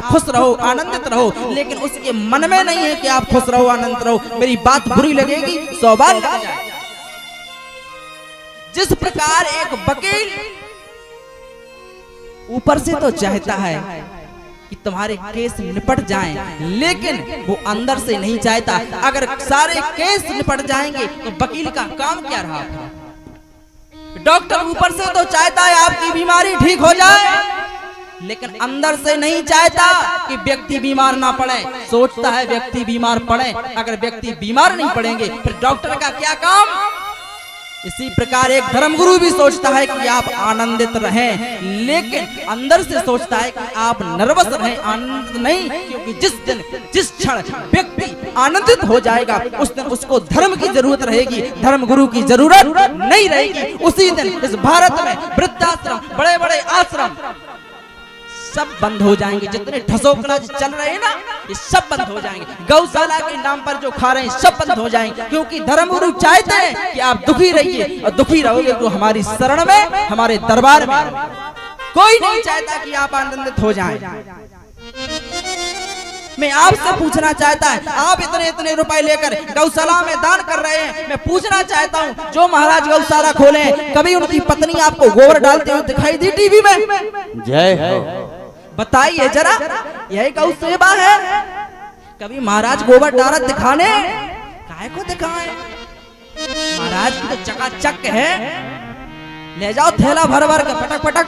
खुश रहो, आनंदित रहो, लेकिन उसके मन में नहीं है कि आप खुश रहो, आनंदित रहो। मेरी बात बुरी लगेगी, 100 बार लग जाए। जिस प्रकार एक वकील ऊपर से तो चाहता है कि तुम्हारे केस निपट जाएं, लेकिन वो अंदर से नहीं चाहता। अगर सारे केस निपट जाएंगे तो वकील का काम क्या रहा? डॉक्टर ऊपर से तो चाहता है आपकी बीमारी ठीक हो जाए, लेकिन अंदर से नहीं चाहता कि व्यक्ति बीमार ना पड़े। सोचता है व्यक्ति बीमार पड़े। अगर व्यक्ति बीमार नहीं पड़ेंगे फिर डॉक्टर का क्या काम? इसी प्रकार एक धर्मगुरु भी सोचता है कि आप आनंदित रहें, लेकिन अंदर से सोचता है कि आप नर्वस रहें, आनंदित नहीं। क्योंकि जिस दिन जिस क्षण व्यक्ति आनंदित हो जाएगा उस दिन उसको धर्म की जरूरत रहेगी, धर्मगुरु की जरूरत नहीं रहेगी। उसी दिन इस भारत में वृद्धाश्रम, बड़े बड़े आश्रम सब बंद हो जाएंगे। जितने ठसोकला चल रहे हैं ना, ये सब बंद हो जाएंगे। गौशाला के नाम पर जो खा रहे हैं सब बंद हो जाएंगे। क्योंकि धर्मगुरु चाहते हैं कि आप दुखी रहिए, और दुखी रहोगे तो हमारी शरण में, हमारे दरबार में। कोई नहीं चाहता कि आप आनंदित हो जाएं। मैं आपसे पूछना चाहता है, आप इतने इतने रुपए लेकर गौशाला में दान कर रहे हैं, मैं पूछना चाहता हूँ जो महाराज गौशाला खोले, कभी उनकी पत्नी आपको गोबर डालते हुए दिखाई दी टीवी में? जय हो। बताइए जरा, यही गौ सेवा है? कभी महाराज गोबर डालत दिखाने? काहे को दिखाएं? महाराज की तो चकाचक है, ले जाओ थैला भर भर के, पटक पटक।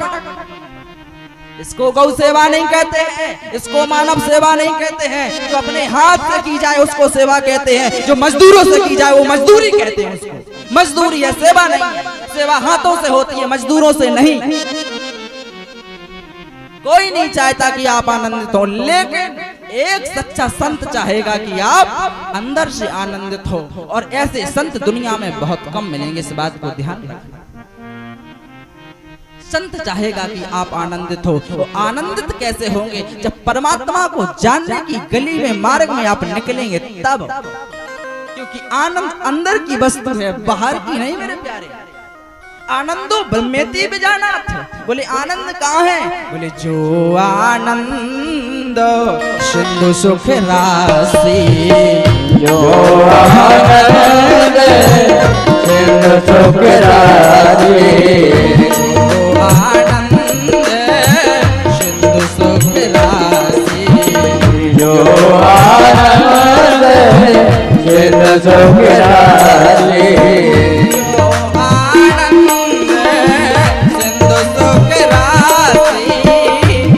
इसको गौ सेवा नहीं कहते हैं, इसको मानव सेवा नहीं कहते हैं। जो अपने हाथ से की जाए उसको सेवा कहते हैं, जो मजदूरों से की जाए वो मजदूरी कहते हैं। उसको मजदूरी है, सेवा नहीं है। सेवा हाथों से होती है, मजदूरों से नहीं। कोई नहीं चाहता कि आप आनंदित हो, लेकिन एक सच्चा संत चाहेगा कि आप अंदर से आनंदित हो, और ऐसे संत दुनिया में बहुत कम मिलेंगे। इस बात को ध्यान रखना। संत चाहेगा कि आप आनंदित हो। तो आनंदित कैसे होंगे? जब परमात्मा को जानने की गली में, मार्ग में आप निकलेंगे तब। क्योंकि आनंद अंदर की वस्तु है, बाहर की नहीं मेरे प्यारे। आनंदो ब्रह्मेति बिजानाथ। बोले आनंद कहाँ है? बोले जो आनंद सिंधु सुख राशि, जो आनंद सिंधु सुख राशि, आनंद सिंधु सुख राशि, जो आनंद सिंधु सुख राशि,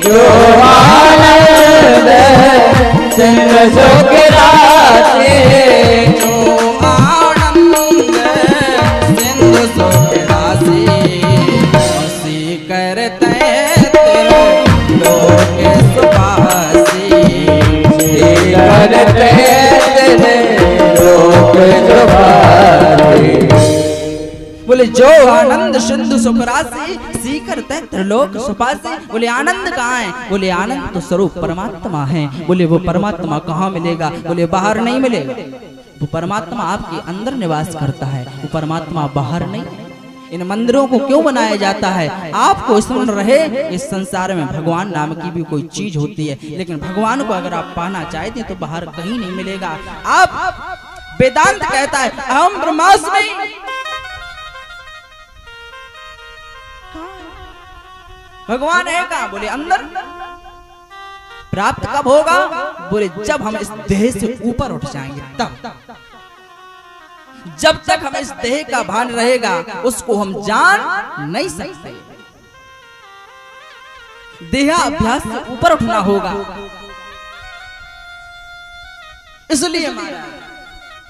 जो आनंद सिंधु सुख राशि, जो आनंद सिंधु सुख राशि, हंसी करते लोक सुभाषी, करते लोक सुभाषी। बोले जो आनंद सिंधु सुख राशि, सीकर त्रिलोक सुपासी। बोले आनंद कहाँ है? बोले आनंद तो स्वरूप परमात्मा है। बोले वो परमात्मा कहाँ मिलेगा? बोले बाहर नहीं मिलेगा। वो परमात्मा आपके अंदर निवास करता है, वो परमात्मा बाहर नहीं। इन मंदिरों को क्यों बनाया जाता है? आपको स्मरण रहे इस संसार में भगवान नाम की भी कोई चीज होती है, लेकिन भगवान को अगर आप पाना चाहते हैं तो बाहर कहीं नहीं मिलेगा। आप वेदांत कहता है अहम ब्रह्मास्मि। भगवान है कहाँ? बोले अंदर। प्राप्त कब होगा? बोले जब हम इस देह से ऊपर उठ जाएंगे तब। जब तक हम इस देह का भान रहेगा उसको हम जान नहीं सकते। देहाभ्यास से ऊपर उठना होगा। इसलिए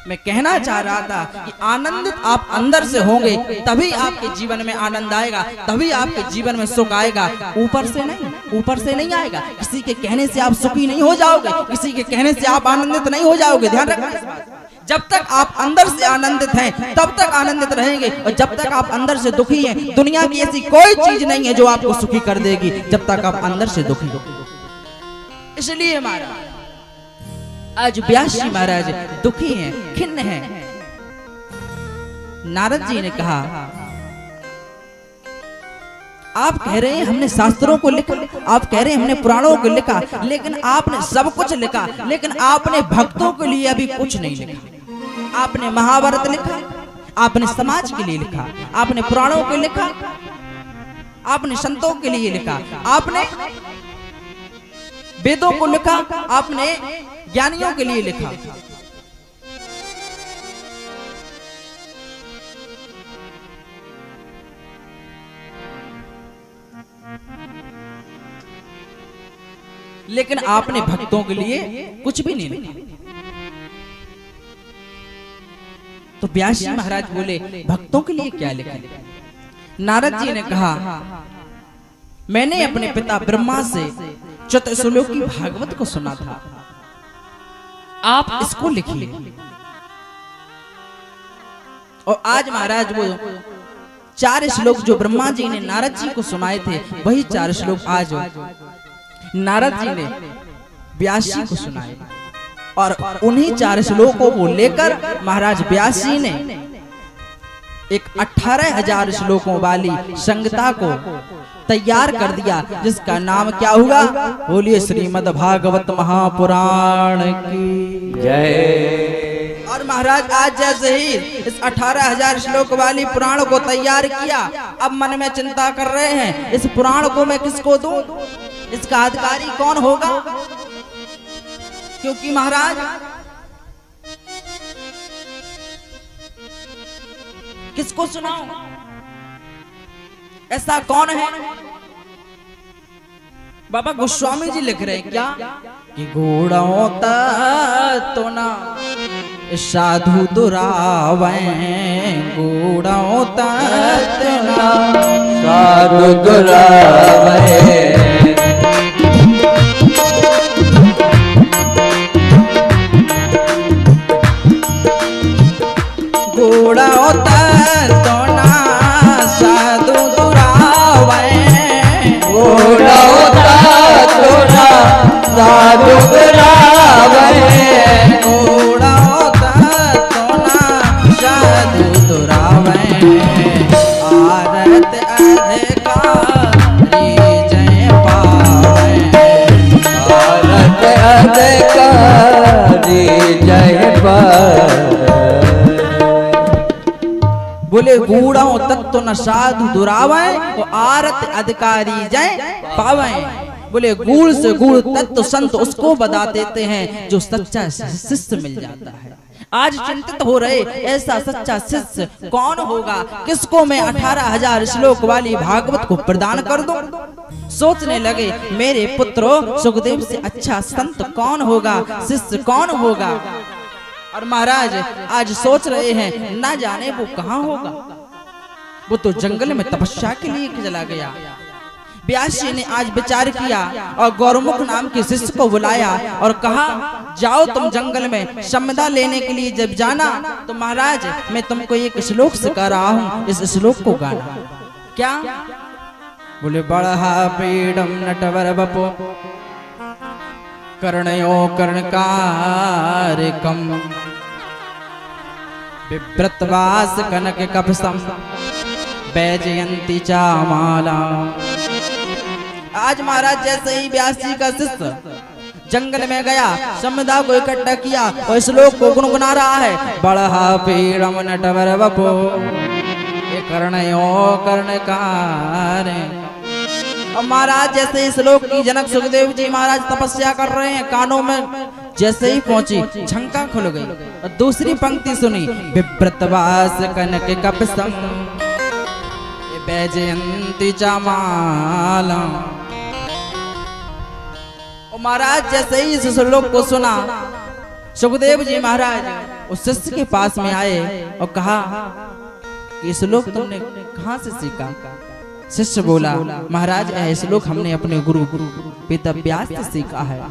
मैं कहना चाह रहा था कि आनंदित आप अंदर से होंगे तभी आपके जीवन में आनंद आएगा, तभी आपके जीवन में सुख आएगा। ऊपर से नहीं, ऊपर से नहीं आएगा। किसी के कहने से आप सुखी नहीं हो जाओगे, किसी के कहने से आप आनंदित नहीं हो जाओगे। ध्यान रखना इस बात। जब तक आप अंदर से आनंदित हैं तब तक आनंदित रहेंगे, और जब तक आप अंदर से दुखी हैं दुनिया की ऐसी कोई चीज नहीं है जो आपको सुखी कर देगी जब तक आप अंदर से दुखी हो। इसलिए महाराज आज व्यास जी महाराज दुखी हैं, खिन्न हैं। नारद जी ने कहा आप कह रहे हैं हमने शास्त्रों को लिखा, आप कह रहे हैं हमने पुराणों को लिखा, लेकिन आपने सब कुछ लिखा, लेकिन आपने भक्तों के लिए अभी कुछ नहीं लिखा। आपने महाभारत लिखा, आपने समाज के लिए लिखा, आपने पुराणों को लिखा, आपने संतों के लिए लिखा, आपने वेदों को लिखा, आपने ज्ञानियों के लिए लिखा। लेकिन आपने भक्तों के लिए कुछ भी नहीं लिखा। तो व्यास जी महाराज बोले भक्तों के लिए क्या लिखा? नारद जी ने कहा मैंने अपने पिता ब्रह्मा से चतुश्लोकी भागवत को सुना था, आप इसको लिखिए। और आज महाराज वो 4 श्लोक जो ब्रह्मा जी ने नारद जी को सुनाए थे, वही 4 श्लोक आज नारद जी ने व्यास जी को सुनाए। और उन्हीं 4 श्लोकों को लेकर महाराज व्यास जी ने एक 18,000 श्लोकों वाली संहिता को तैयार कर दिया, जिसका नाम क्या हुआ? बोलिए श्रीमद् भागवत महापुराण की जय। और महाराज आज जैसे ही इस 18,000 श्लोक वाली पुराण को तैयार किया, अब मन में चिंता कर रहे हैं इस पुराण को मैं किसको दूं, इसका अधिकारी कौन होगा? क्योंकि महाराज किसको सुनाऊं, ऐसा कौन है? बाबा गोस्वामी जी लिख रहे हैं क्या कि गूढ़ों तो ना साधु दुरावे, गूढ़ों तो ना साधु दुरावे, गूढ़ा होता तो ना साधु दुरावे, गूढ़ा होता तो ना साधु दुरावे, गूढ़ा होता तो ना साधु दुरावे, आरत अधिकारी जय पावे, आरत अधिकारी जय पावे। बोले गूढ़ों तत्व न साधु दुरावे, वो आरत अधिकारी जय पावे। बोले गूढ़ से गूढ़ तत्व संत उसको बता देते हैं जो सच्चा शिष्य मिल जाता है। आज चिंतित हो रहे ऐसा सच्चा शिष्य कौन होगा, किसको मैं 18,000 श्लोक वाली भागवत को प्रदान कर दूं? सोचने लगे मेरे पुत्रों सुखदेव से अच्छा संत कौन होगा, शिष्य कौन होगा? और महाराज आज सोच रहे हैं ना जाने वो कहाँ होगा, वो तो जंगल में तपस्या के लिए चला गया। व्यास जी ने आज विचार किया और गौरमुख नाम के शिष्य को बुलाया और कहा जाओ तुम जंगल में संविदा लेने के लिए जब जाना तो महाराज मैं तुमको एक श्लोक सिखा रहा हूँ, इस श्लोक को गाना। क्या? बोले बड़ा पीड़म नटवर बपो कर्णयो कर्णकारकम बिभ्रतवास कनक कपसम बैजयंती चामाला। आज महाराज जैसे ही व्यास जी का शिष्य जंगल में गया, संविदा को इकट्ठा किया और श्लोक को गुनगुना रहा है। बड़ा पीड़म नटवर बपो कर्णयो कर्णकार। और महाराज जैसे इस श्लोक की जनक सुखदेव जी महाराज तपस्या कर रहे हैं, कानों में जैसे ही पहुंची झंका खुल गई और दूसरी पंक्ति सुनी बिभ्रतवास कनक कपसम बैजयंती चामाला। और महाराज जैसे ही इस श्लोक को सुना सुखदेव जी महाराज उस शिष्य के पास में आए और कहा कि श्लोक तुमने कहां से सीखा? शिष्य बोला महाराज यह श्लोक हमने अपने गुरु पिता व्यास से सीखा है।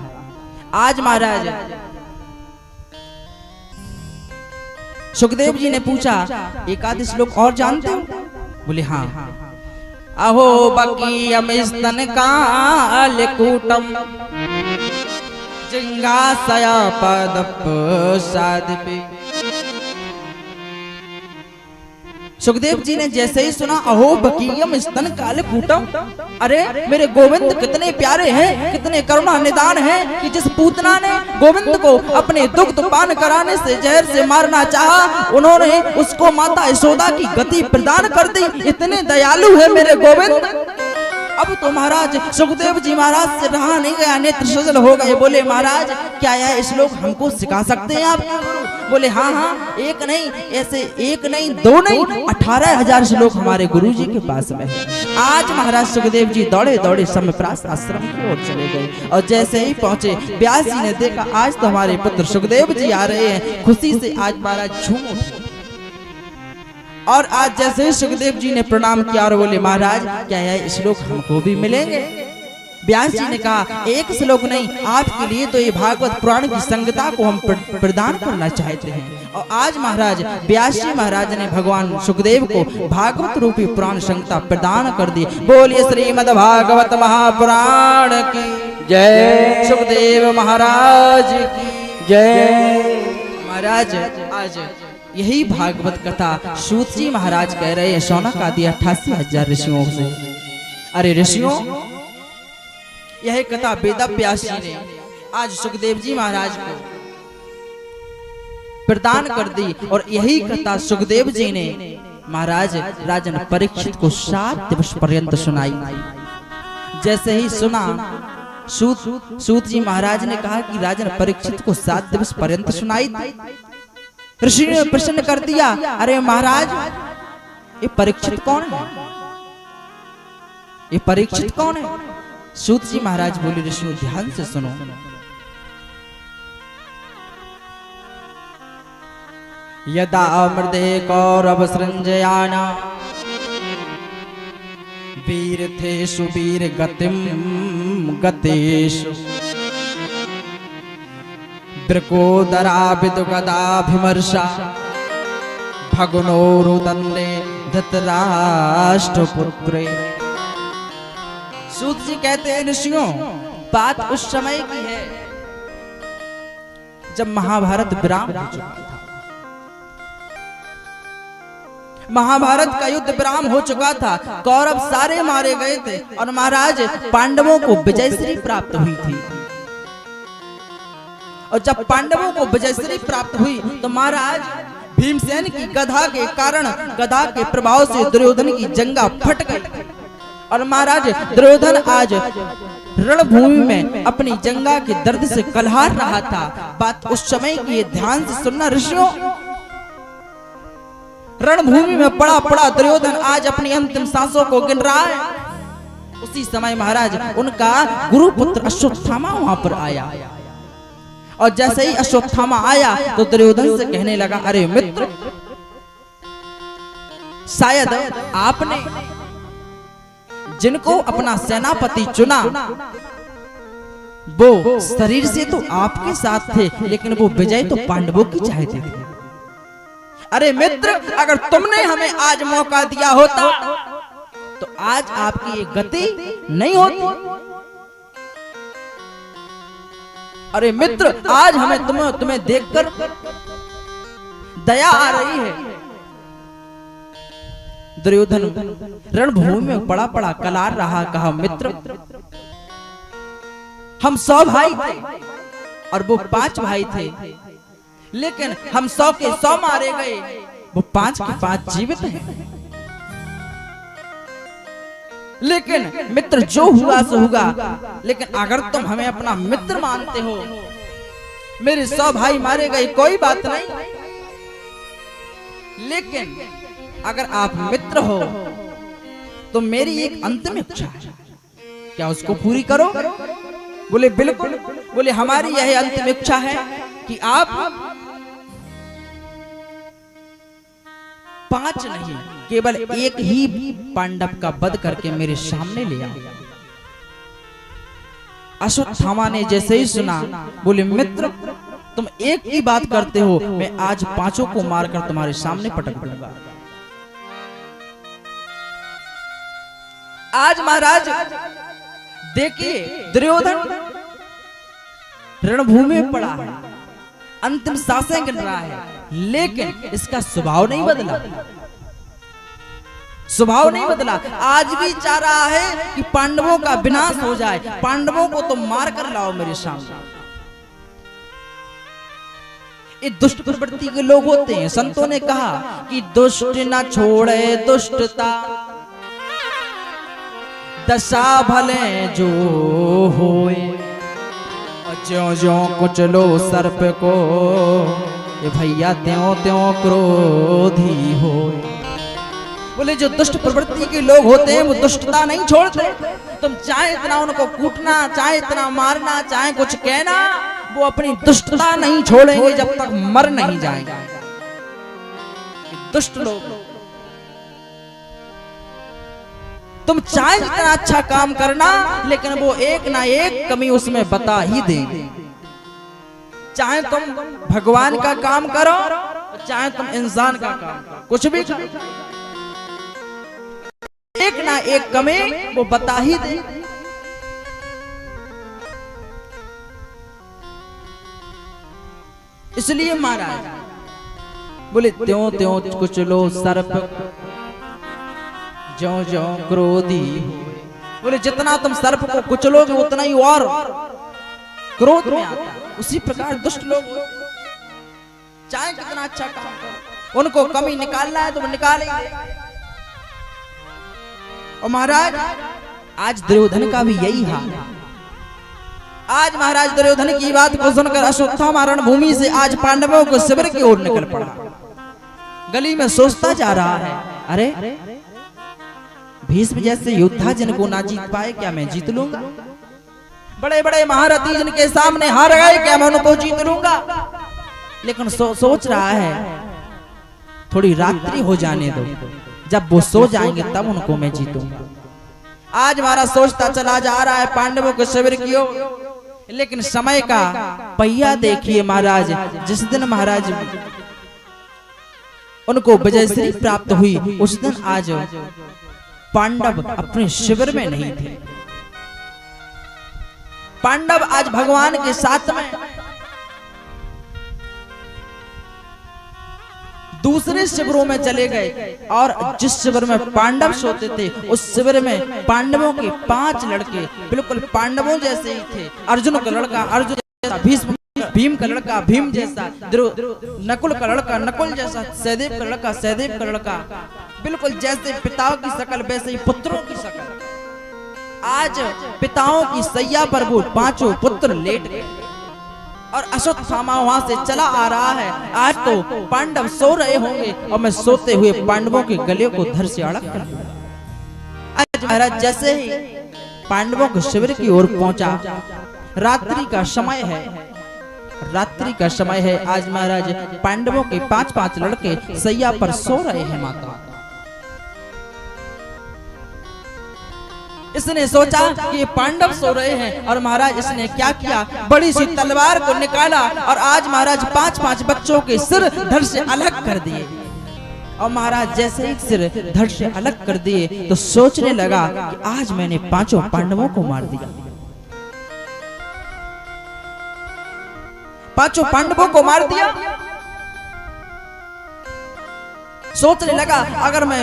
आज महाराज सुखदेव जी ने पूछा एक आध श्लोक और जानते हो? बोले हाँ। अहो बकीयम स्तन काल कूटम जिंगासया पदप साधपे। सुखदेव जी ने जैसे ही सुना, अहो बकीयम स्तन काल कूटम, अरे मेरे गोविंद कितने प्यारे हैं, कितने करुणा निदान हैं कि जिस पूतना ने गोविंद को अपने दुग्ध पान कराने से जहर से मारना चाहा, उन्होंने उसको माता यशोदा की गति प्रदान कर दी। इतने दयालु है मेरे गोविंद। अब तो महाराज सुखदेव जी महाराज से रहा नहीं गया, नेत्र सजल हो गए। बोले महाराज क्या यह श्लोक हमको सिखा सकते हैं आप? बोले हाँ हाँ, एक नहीं, ऐसे एक नहीं, दो नहीं, 18,000 श्लोक हमारे गुरु जी के पास में है। आज महाराज सुखदेव जी दौड़े दौड़े समप्रास आश्रम की ओर चले गए और जैसे ही पहुंचे, व्यास जी ने देखा आज तो हमारे पुत्र सुखदेव जी आ रहे हैं। खुशी से आज महाराज झूम उठे और आज जैसे ही सुखदेव जी ने प्रणाम किया और बोले महाराज क्या यह श्लोक हमको भी मिलेंगे? व्यास जी ने कहा एक श्लोक नहीं, आपके लिए तो ये भागवत पुराण की संगता को हम प्रदान करना चाहते हैं। और आज महाराज व्यास जी महाराज ने भगवान सुखदेव को भागवत रूपी पुराण संगता प्रदान कर दी। बोलिए श्रीमद् भागवत महापुराण की जय, सुखदेव महाराज की जय। महाराज आज यही भागवत कथा सूत जी महाराज कह रहे हैं, शौनक आदि 88,000 ऋषियों से। अरे ऋषियों, यह कथा वेदव्यास जी ने आज सुखदेव जी महाराज को प्रदान कर दी और यही कथा सुखदेव जी ने महाराज राजन परीक्षित को 7 दिवस पर्यंत सुनाई। जैसे ही सुना, सूत जी महाराज ने कहा कि राजन परीक्षित को 7 दिवस पर्यंत सुनाई। ऋषि ने प्रश्न कर दिया, अरे महाराज ये परीक्षित कौन है? ये परीक्षित कौन है? सूत जी महाराज बोले ऋषियों ध्यान से सुनो। यदा मृदे कौरव सृंजयाना वीर थे सुवीर गतिम गतेषु द्रकोदरा विदुगदाभिमर्षा भगुनोरुदन्ने धृतराष्ट्रपुत्रे। सूत जी कहते हैं ऋषियों, बात उस समय की है जब महाभारत विराम हो चुका था। महाभारत का युद्ध विराम हो चुका था, कौरव सारे मारे गए थे और महाराज पांडवों को विजयश्री प्राप्त हुई थी। और जब पांडवों को विजयश्री प्राप्त हुई तो महाराज भीमसेन की गदा के कारण, गदा के प्रभाव से दुर्योधन की जंगा फट गई और महाराज दुर्योधन आज रणभूमि में अपनी जंगा के दर्द से कलहार रहा था। बात उस समय की ध्यान से सुनना ऋषियों। रणभूमि में पड़ा पड़ा दुर्योधन आज अपनी अंतिम सांसों को गिन रहा है। उसी समय महाराज उनका गुरुपुत्र अश्वत्थामा वहां पर आया और जैसे ही अश्वत्थामा आया तो दुर्योधन से कहने लगा, अरे मित्र, शायद आपने जिनको अपना सेनापति चुना वो शरीर से तो आपके साथ थे, लेकिन वो विजय तो पांडवों की चाहते थे। अरे मित्र, अगर तुमने हमें आज मौका दिया होता तो आज आपकी ये गति नहीं होती। अरे मित्र, आज हमें तुम्हें देखकर दया आ रही है। दुर्योधन रणभूमि में पड़ा पड़ा कलार रहा, कहा मित्र, हम 100 भाई थे और वो 5 भाई थे, लेकिन हम 100 के 100 मारे गए, वो 5 के 5 जीवित हैं। लेकिन मित्र जो हुआ सो हुआ, लेकिन अगर तुम हमें अपना मित्र मानते हो, मेरे 100 भाई मारे गए कोई बात नहीं, लेकिन अगर आप मित्र हो तो मेरी एक अंतिम इच्छा है, क्या उसको पूरी करो? बोले बिल्कुल। बोले हमारी यह अंतिम इच्छा है कि आप 5 नहीं, केवल एक ही पांडव का वध करके मेरे सामने ले आओ। अश्वत्थामा ने जैसे ही सुना, बोले मित्र, तुम एक ही बात करते हो, मैं आज 5 को मारकर तुम्हारे सामने पटक दूंगा। आज महाराज देखिए, दुर्योधन रणभूमि में पड़ा है, अंतिम सांसें गिन रहा है, लेकिन इसका स्वभाव नहीं बदला। स्वभाव नहीं बदला, आज भी चाह रहा है कि पांडवों का विनाश हो जाए, पांडवों को तो मार कर लाओ मेरे सामने। ये दुष्ट प्रवृत्ति के लोग होते हैं। संतों ने कहा कि दुष्ट न छोड़े दुष्टता, दशा भले जो होए, ज्यों ज्यों कुचलो सर्प को, ये भैया त्यों त्यों क्रोधी होए। बोले जो दुष्ट प्रवृत्ति के लोग होते हैं वो दुष्टता नहीं छोड़ते। तुम चाहे इतना उनको कूटना, चाहे इतना मारना, चाहे कुछ कहना, वो अपनी दुष्टता नहीं छोड़ेंगे जब तक मर नहीं जाएंगे। दुष्ट लोग, तुम चाहे जितना अच्छा काम करना, लेकिन वो एक ना एक कमी उसमें बता ही देंगे। चाहे तुम भगवान का काम करो, चाहे तुम इंसान का काम करो, कुछ भी करो, एक ना एक कमी वो बता ही दे। इसलिए महाराज बोले त्यों त्यों कुचलो सर्प, ज्यों ज्यों क्रोधी। बोले जितना तुम सर्प को कुचलोगे उतना ही और क्रोध में आता है। उसी प्रकार दुष्ट लोग चाहे कितना अच्छा काम करो, उनको कमी निकालना है तो निकालेंगे। और महाराज आज दुर्योधन का भी यही हाल है। आज महाराज दुर्योधन की बात को सुनकर अश्वत्थामा रणभूमि से आज पांडवों को शिविर की ओर निकल पड़ा। गली में सोचता जा रहा है, अरे भीष्म जैसे योद्धा जिनको ना जीत पाए, क्या मैं जीत लूंगा? बड़े बड़े महारथी जिनके सामने हार गए, क्या मैं उनको जीत लूंगा? लेकिन सोच रहा है थोड़ी रात्रि हो जाने दो, जब वो सो जाएंगे तब उनको मैं जीतूंगा। आज हमारा सोचता चला जा रहा है पांडवों के शिविर की ओर, लेकिन समय का पहिया देखिए महाराज। जिस दिन महाराज उनको विजयश्री प्राप्त हुई, उस दिन आज पांडव अपने शिविर में नहीं थे। पांडव आज भगवान के साथ में दूसरे शिविरों में चले गए, और जिस शिविर में पांडव सोते थे उस शिविर में पांडवों के 5 लड़के बिल्कुल पांडवों जैसे ही थे। अर्जुन का लड़का अर्जुन जैसा, भीम का लड़का भीम जैसा, नकुल का लड़का नकुल जैसा, सहदेव का लड़का सहदेव का लड़का, बिल्कुल जैसे पिताओं की शक्ल वैसे ही पुत्रों की शक्ल। आज पिताओं की सैया पर वो 5 पुत्र लेट गए, और अश्वत्थामा वहां से चला आ रहा है। आज तो पांडव सो रहे होंगे और मैं सोते हुए पांडवों के गले को धर से अड़क कर दिया। आज महाराज जैसे ही पांडवों के शिविर की ओर पहुंचा, रात्रि का समय है, रात्रि का समय है। आज महाराज पांडवों के 5-5 लड़के सैया पर सो रहे हैं। माता इसने सोचा कि ये पांडव सो रहे हैं, और महाराज इसने क्या किया, बड़ी सी तलवार को निकाला और आज महाराज 5-5 बच्चों के सिर धड़ से अलग कर दिए। और महाराज जैसे ही सिर धड़ से अलग कर दिए तो सोचने लगा कि आज मैंने 5 पांडवों को मार दिया। 5 पांडवों को मार दिया। सोचने लगा अगर मैं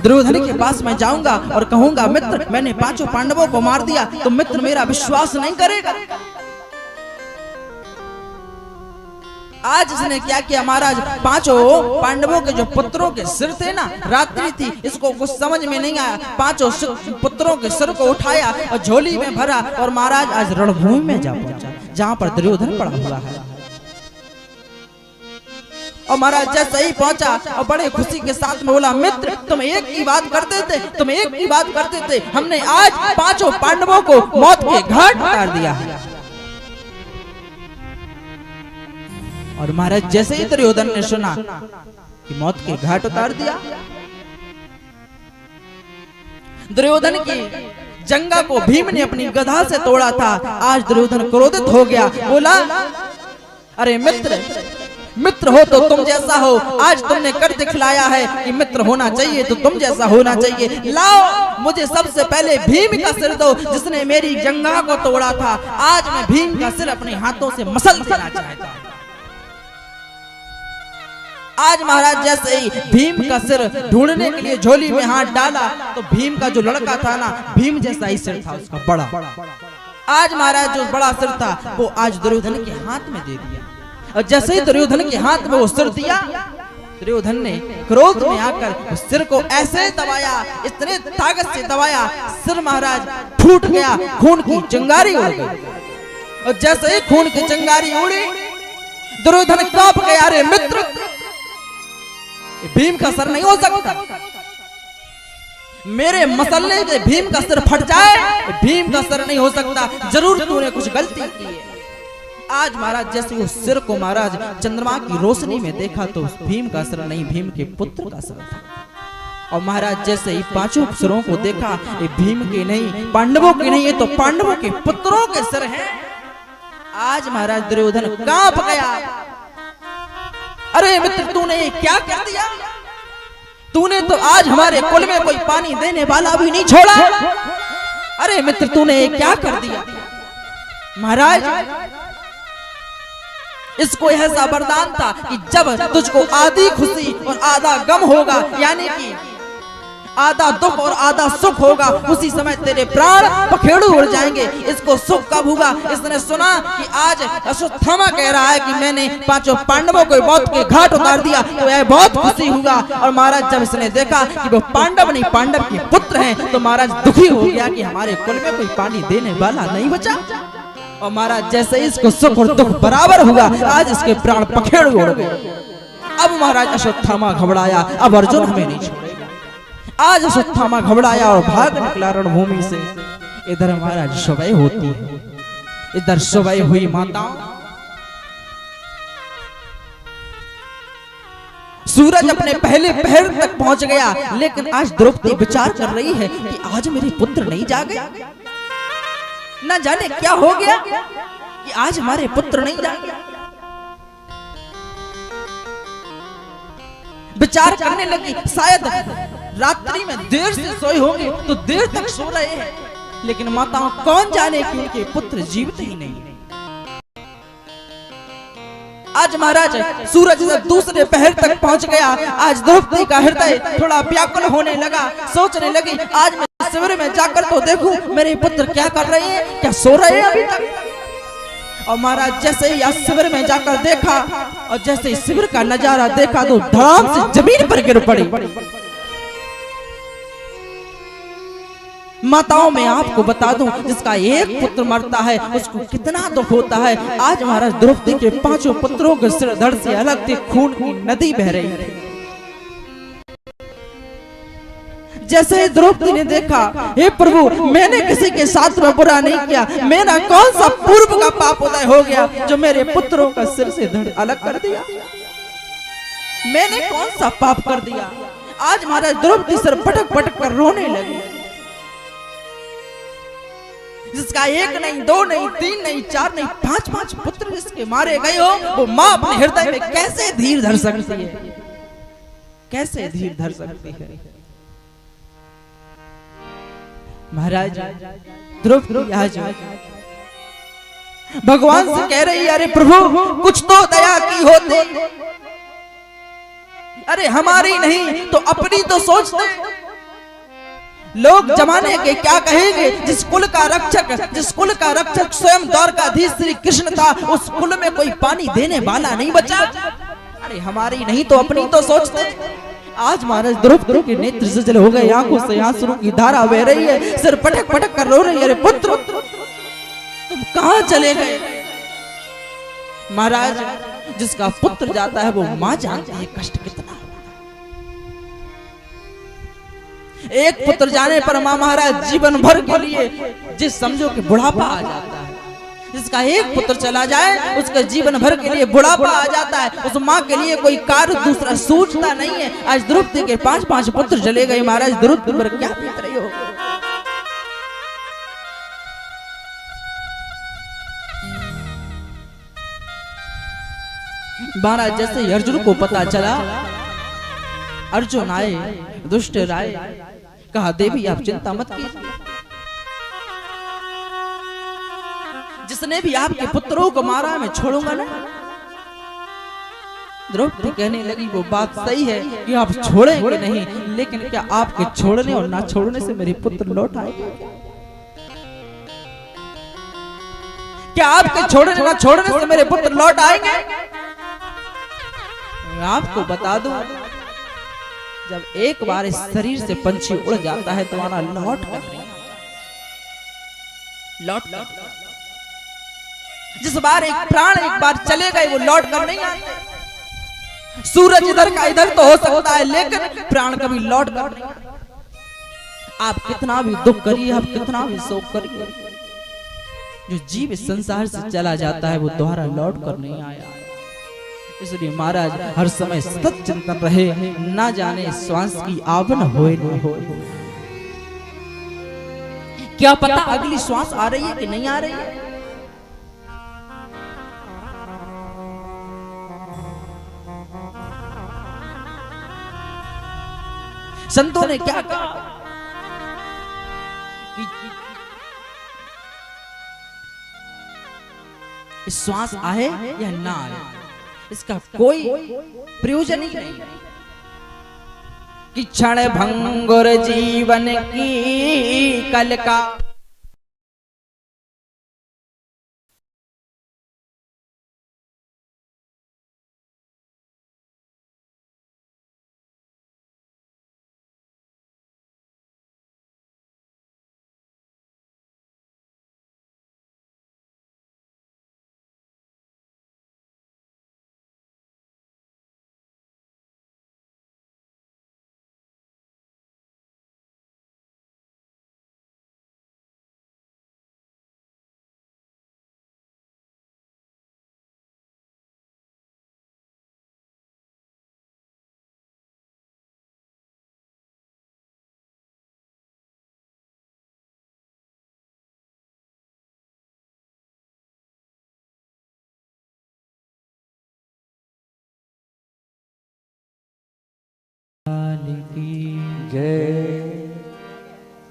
दुर्योधन के पास में जाऊंगा और कहूंगा मित्र मैंने 5 पांडवों को मार दिया, तो मित्र मेरा विश्वास नहीं करेगा। आज इसने क्या किया महाराज, 5 पांडवों के जो पुत्रों के सिर थे ना, रात्रि थी, इसको कुछ समझ में नहीं आया, 5 पुत्रों के सिर को उठाया और झोली में भरा, और महाराज आज रणभूमि में जा पहुंचा जहां पर दुर्योधन पड़ा हुआ है। और महाराज जैसे ही पहुंचा और बड़े खुशी के साथ में बोला, मित्र तुम एक की बात करते थे, तुम एक की बात करते थे, हमने आज 5 पांडवों को मौत के घाट उतार दिया है। और महाराज जैसे ही दुर्योधन ने सुना कि मौत के घाट उतार दिया, दुर्योधन की जंगा को भीम ने अपनी गदा से तोड़ा था। आज दुर्योधन क्रोधित हो गया, बोला अरे मित्र हो तो तुम जैसा हो, आज तुमने कर दिखलाया है कि मित्र होना चाहिए तो तुम जैसा होना चाहिए। लाओ मुझे सबसे पहले भीम का सिर दो जिसने मेरी जंगा को तोड़ा था। आज मैं भीम का सिर अपने हाथों से मसल देना चाहता हूं। आज महाराज जैसे ही भीम का सिर ढूंढने के लिए झोली में हाथ डाला तो भीम का जो लड़का था ना, भीम जैसा ही सिर था उसका बड़ा। आज महाराज जो बड़ा सिर था वो आज दुर्योधन के हाथ में दे दिया, और जैसे ही दुर्योधन के हाथ में वो सिर दिया, दुर्योधन ने क्रोध में आकर उस सिर को ऐसे दबाया, इतने ताकत से दबाया, सिर महाराज फूट गया, खून की चिंगारी उड़ गई। और जैसे ही खून की चिंगारी उड़ी, दुर्योधन कांप गया, अरे मित्र, भीम का सर नहीं हो सकता, मेरे मसल्ले से भीम का सिर फट जाए, भीम का सर नहीं हो सकता, जरूर तूने कुछ गलती की है। आज महाराज जैसे उस सिर को महाराज चंद्रमा की रोशनी में देखा तो उस भीम का सिर नहीं, भीम के पुत्र का सिर था। और महाराज जैसे ही पांचों सिरों को देखा, ये भीम के नहीं, पांडवों के नहीं, ये तो पांडवों के पुत्रों के सिर हैं। आज महाराज दुर्योधन कांप गया, अरे मित्र तूने क्या कर दिया, तूने तो आज हमारे कुल में कोई पानी देने वाला भी नहीं छोड़ा, अरे मित्र तूने क्या कर दिया। महाराज इसको ऐसा वरदान था कि जब तुझको आधी खुशी और आधा गम होगा, यानी कि आधा दुख और आधा सुख होगा, उसी समय तेरे प्राण पखेड़ू उड़ जाएंगे। इसको सुख कब होगा, इसने सुना कि आज अश्वत्थामा कह रहा है कि मैंने पांचों पांडवों को मौत के घाट उतार दिया, तो यह बहुत खुशी होगा। और महाराज जब इसने देखा कि वो पांडव नहीं, पांडव के पुत्र हैं, तो महाराज दुखी हो गया कि हमारे कुल में कोई पानी देने वाला नहीं बचा। और महाराज जैसे इसको सुख और दुख बराबर हुआ, आज इसके प्राण पखेड़ू उड़ गए। अब महाराज अश्वत्थामा घबराया, अब अर्जुन हमें नहीं छोड़ेगा। आज अश्वत्थामा घबराया और भाग निकला रणभूमि से। इधर महाराज सुबह होती है, इधर सुबह हुई माताओं, सूरज अपने पहले पहर तक पहुंच गया, लेकिन आज द्रौपदी विचार कर रही है कि आज मेरे पुत्र नहीं जागे, न जाने क्या हो गया कि आज हमारे पुत्र नहीं जागे। विचार करने लगी, शायद रात्रि में देर से सोए होंगे तो देर तक सो रहे हैं, लेकिन माताओं कौन जाने कि उनके पुत्र जीवित ही नहीं। आज महाराज सूरज जब दूसरे पहर तक पहुंच गया, आज द्रौपदी का हृदय थोड़ा व्याकुल होने लगा, सोचने लगी आज मैं शिविर में जाकर तो देखूं मेरे पुत्र क्या कर रहे हैं, क्या सो रहे हैं अभी तक। और महाराज जैसे ही शिविर में जाकर देखा, और जैसे ही शिविर का नजारा देखा तो धड़ाम से जमीन पर गिर पड़ी। माताओं में आपको बता दूं, जिसका एक पुत्र मरता है उसको कितना दुख होता है। आज महाराज द्रौपदी के पांचों पुत्रों के सिर धड़ से अलग थी, खून की नदी बह रही थी। जैसे ही द्रौपदी ने देखा, हे प्रभु मैंने किसी के साथ में बुरा नहीं किया, मेरा कौन सा पूर्व का पाप उदय हो गया जो मेरे पुत्रों का सिर से धड़ अलग कर दिया, मैंने कौन सा पाप कर दिया। आज महाराज द्रौपदी सिर पटक पटक कर रोने लगी। जिसका एक नहीं, दो नहीं, तीन नहीं, चार नहीं, पांच पांच पुत्र जिसके मारे गए हो, वो मां अपने हृदय में कैसे धीर धर सकती है, कैसे धीर धर सकती है। महाराज द्रौपदी आज भगवान से कह रही है, अरे प्रभु कुछ तो दया की होती, अरे हमारी नहीं तो अपनी तो सोचते। लोग जमाने के क्या कहेंगे, जिस कुल का रक्षक स्वयं द्वारकाधीश श्री कृष्ण था, उस कुल में कोई पानी देने वाला नहीं बचा। अरे हमारी नहीं तो अपनी तो सोचते। आज महाराज द्रौपदी के नेत्र सजल हो गए, आंखों से आंसुओं की धारा बह रही है, सिर पटक पटक कर रो रही है, अरे पुत्र तुम कहां चले गए। महाराज जिसका पुत्र जाता है वो मां जानती है कष्ट कितना। एक पुत्र जाने पर मां महाराज जीवन भर के लिए जिस समझो कि बुढ़ापा आ जाता है, जिसका एक पुत्र चला जाए उसके जीवन भर के लिए बुढ़ापा आ जाता है, उस मां के लिए कोई कार्य दूसरा सूझता नहीं है। आज द्रौपदी के पांच पांच पुत्र चले गए, महाराज द्रौपदी पर क्या बीत रही हो। महाराज जैसे अर्जुन को पता चला, अर्जुन आए, दुष्ट राय, कहा देवी आप चिंता मत कीजिए, जिसने भी आपके पुत्रों को मारा मैं छोड़ूंगा ना। द्रौपदी कहने लगी वो बात सही है कि आप छोड़ेंगे नहीं, लेकिन क्या आपके छोड़ने और ना छोड़ने से मेरे पुत्र लौट आएगा? क्या आपके छोड़ने ना छोड़ने से मेरे पुत्र लौट आएंगे? मैं आपको बता दूं, जब एक बार इस शरीर से पंछी उड़ जाता है तुम्हारा लौट कर नहीं, लौट जिस बार एक प्राण एक बार चले गए वो लौट कर नहीं आते। सूरज इधर का इधर तो हो सकता है, लेकिन प्राण कभी लौट कर नहीं आते। आप कितना भी दुख करिए, आप कितना भी शोक करिए, जो जीव इस संसार से चला जाता है वो दोबारा लौट कर नहीं आया। इसलिए महाराज हर समय सतत चिंतन रहे, ना जाने श्वास की आवन होए न होए। क्या पता अगली श्वास आ रही है कि नहीं आ रही है। संतों ने क्या कहा कि श्वास आए या ना आए, इसका कोई प्रयोजन ही नहीं। कि क्षण भंगुर जीवन की कल का, जय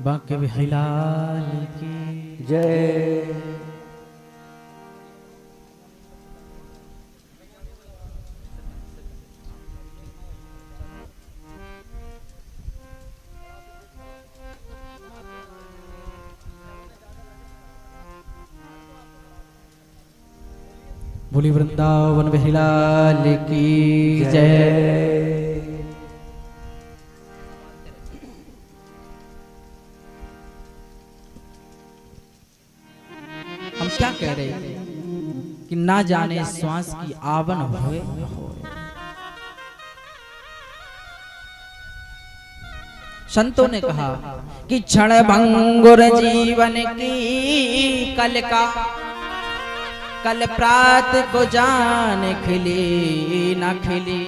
बांके बिहारी लाल की जय। बोली वृंदावन बिहारी लाल की जय। क्या कह रहे थे कि ना जाने श्वास की आवन होए न होए। संतों ने कहा कि क्षण भंगुर जीवन की कल का, कल प्रात को जान खिली न खिली।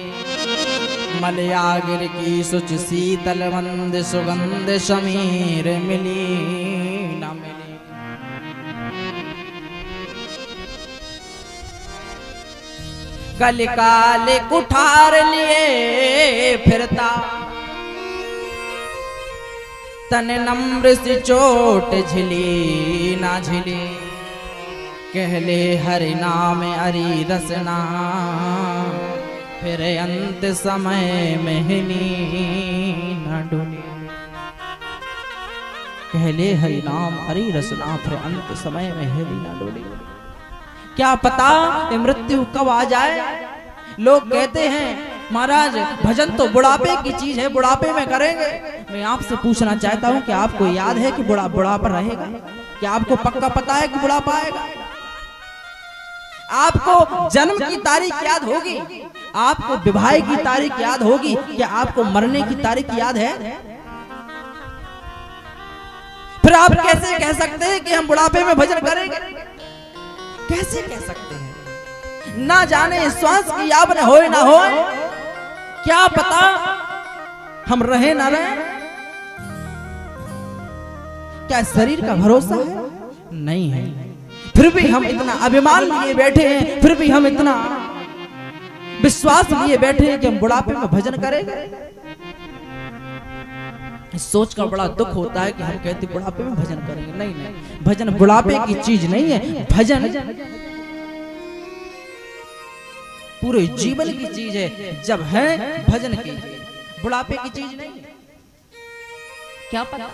मलयागिर की सुच शीतल मंद सुगंध समीर मिली न मिली। कल काले कुठार लिए फिरता, तन नम्र सी चोट झिली ना झिली। कहले हरि नाम हरि रसना, फिर अंत समय में हिली न डुली। कहले हरि नाम हरि रसना, फिर अंत समय में हिली न डुली। क्या पता ये मृत्यु कब आ जाए। लोग कहते हैं महाराज भजन तो बुढ़ापे की चीज है, बुढ़ापे में करेंगे। मैं आपसे पूछना चाहता हूं कि आपको याद है कि बुढ़ापा रहेगा? क्या आपको पक्का पता है कि बुढ़ापा आएगा? आपको जन्म की तारीख याद होगी, आपको विवाह की तारीख याद होगी, क्या आपको मरने की तारीख याद है? फिर आप कैसे कह सकते हैं कि हम बुढ़ापे में भजन करेंगे? कैसे कह सकते हैं? ना जाने श्वास की आवन होए ना होए, क्या पता हम रहे ना रहे। क्या शरीर का भरोसा है? नहीं है। फिर भी हम इतना अभिमान लिए बैठे हैं, फिर भी हम इतना विश्वास लिए बैठे हैं कि हम बुढ़ापे में भजन करेंगे। इस सोच का बड़ा दुख होता है कि हम कहते बुढ़ापे में भजन करेंगे। नहीं नहीं, भजन बुढ़ापे की चीज नहीं है। भजन पूरे जीवन की चीज है। जब है भजन कीजिए, बुढ़ापे की चीज नहीं है। क्या पता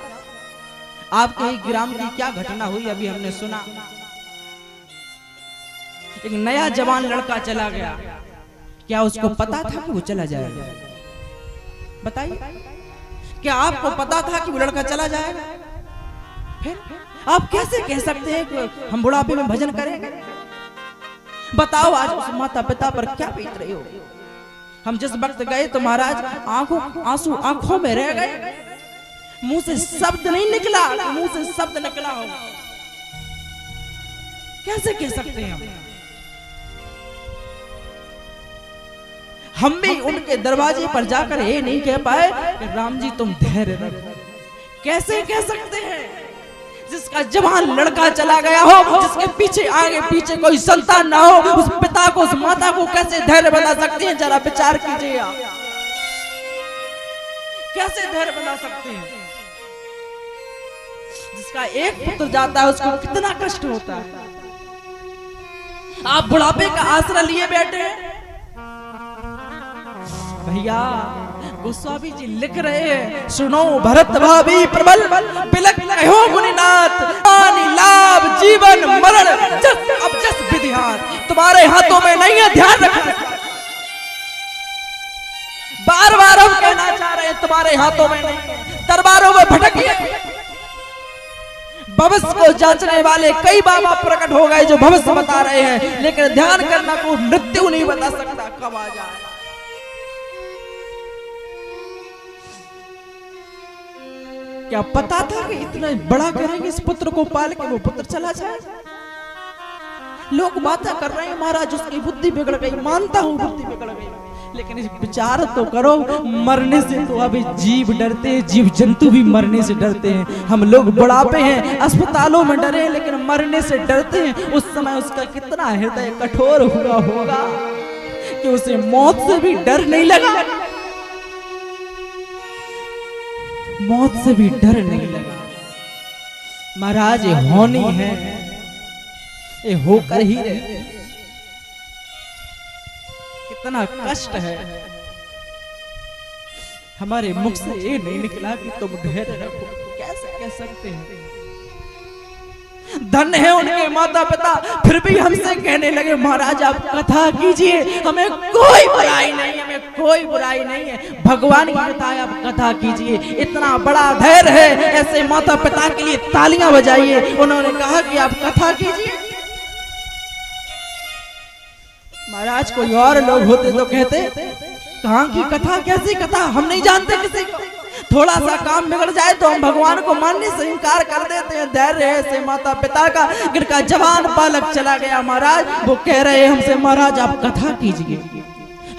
आपके ही ग्राम की क्या घटना हुई, अभी हमने सुना। एक नया जवान लड़का चला गया, क्या उसको पता था कि वो चला जाएगा? बताइए, क्या आपको पता था कि वो लड़का चला जाएगा? फिर आप कैसे कह सकते हैं कि हम बुढ़ापे में भजन करेंगे? बताओ आज उस माता पिता पर क्या बीत रही हो। हम जिस वक्त गए तो महाराज आंसू आंखों में रह गए, मुंह से शब्द नहीं निकला, मुंह से शब्द निकला हो। कैसे कह सकते हैं हम भी उनके दरवाजे पर जाकर ये नहीं कह पाए कि राम जी तुम धैर्य रखो? कैसे कह सकते हैं? जिसका जवान लड़का चला गया हो, जिसके पीछे आगे पीछे कोई संतान ना हो, उस पिता को उस माता को कैसे धैर्य बना सकते हैं? जरा विचार कीजिए आप, कैसे धैर्य बना सकते हैं? जिसका एक पुत्र जाता है उसको कितना कष्ट होता है। आप बुढ़ापे का आसरा लिए बैठे भैया। गोस्वामी जी लिख रहे हैं, सुनो भरत भाभी प्रबल बिलक कहो मुनिनाथ, पानी लाभ जीवन मरण जस अब जस विधिहार। तुम्हारे हाथों में नहीं है, ध्यान रखना। बार बार हम कहना चाह रहे हैं, तुम्हारे हाथों में नहीं है। दरबारों में भटकिए, भविष्य को जांचने वाले कई बाबा प्रकट हो गए जो भविष्य बता रहे हैं, लेकिन ध्यान करना को मृत्यु नहीं बता सकता कब आ जाए। क्या पता था कि इतना बड़ा करेंगे इस पुत्र को पाल के वो पुत्र चला जाए? लोग बातें कर रहे हैं महाराज उसकी बुद्धि बिगड़ गई, मानता हूं बुद्धि बिगड़ गई, लेकिन इस विचार तो करो, मरने से तो अभी जीव डरते हैं, जीव जंतु भी मरने से डरते हैं। हम लोग बुढ़ापे हैं, अस्पतालों में डरे, लेकिन मरने से डरते हैं। उस समय उसका कितना हृदय कठोर हुआ होगा कि उसे मौत से भी डर नहीं लगा, मौत से भी डर नहीं लगा। महाराज ये होनी है, ये होकर ही रहे। कितना कष्ट है, हमारे मुख से ये नहीं निकला कि तुम धैर्य रखो। कैसे कह सकते हैं? धन्य है उनके माता पिता, फिर भी हमसे कहने लगे महाराज आप कथा कीजिए, हमें कोई बुराई नहीं है, हमें कोई बुराई नहीं है। भगवान की बताए आप कथा कीजिए। इतना बड़ा धैर्य है, ऐसे माता पिता के लिए तालियां बजाइए। उन्होंने कहा कि आप कथा कीजिए। महाराज कोई और लोग होते तो कहते कहाँ की कथा, कैसी कथा, हम नहीं जानते किसी को। थोड़ा सा काम बिगड़ जाए तो हम भगवान को मानने से इनकार कर देते हैं। धैर्य है ऐसे माता पिता का, जिनका जवान बालक चला गया महाराज, वो कह रहे हैं हमसे महाराज आप कथा कीजिए,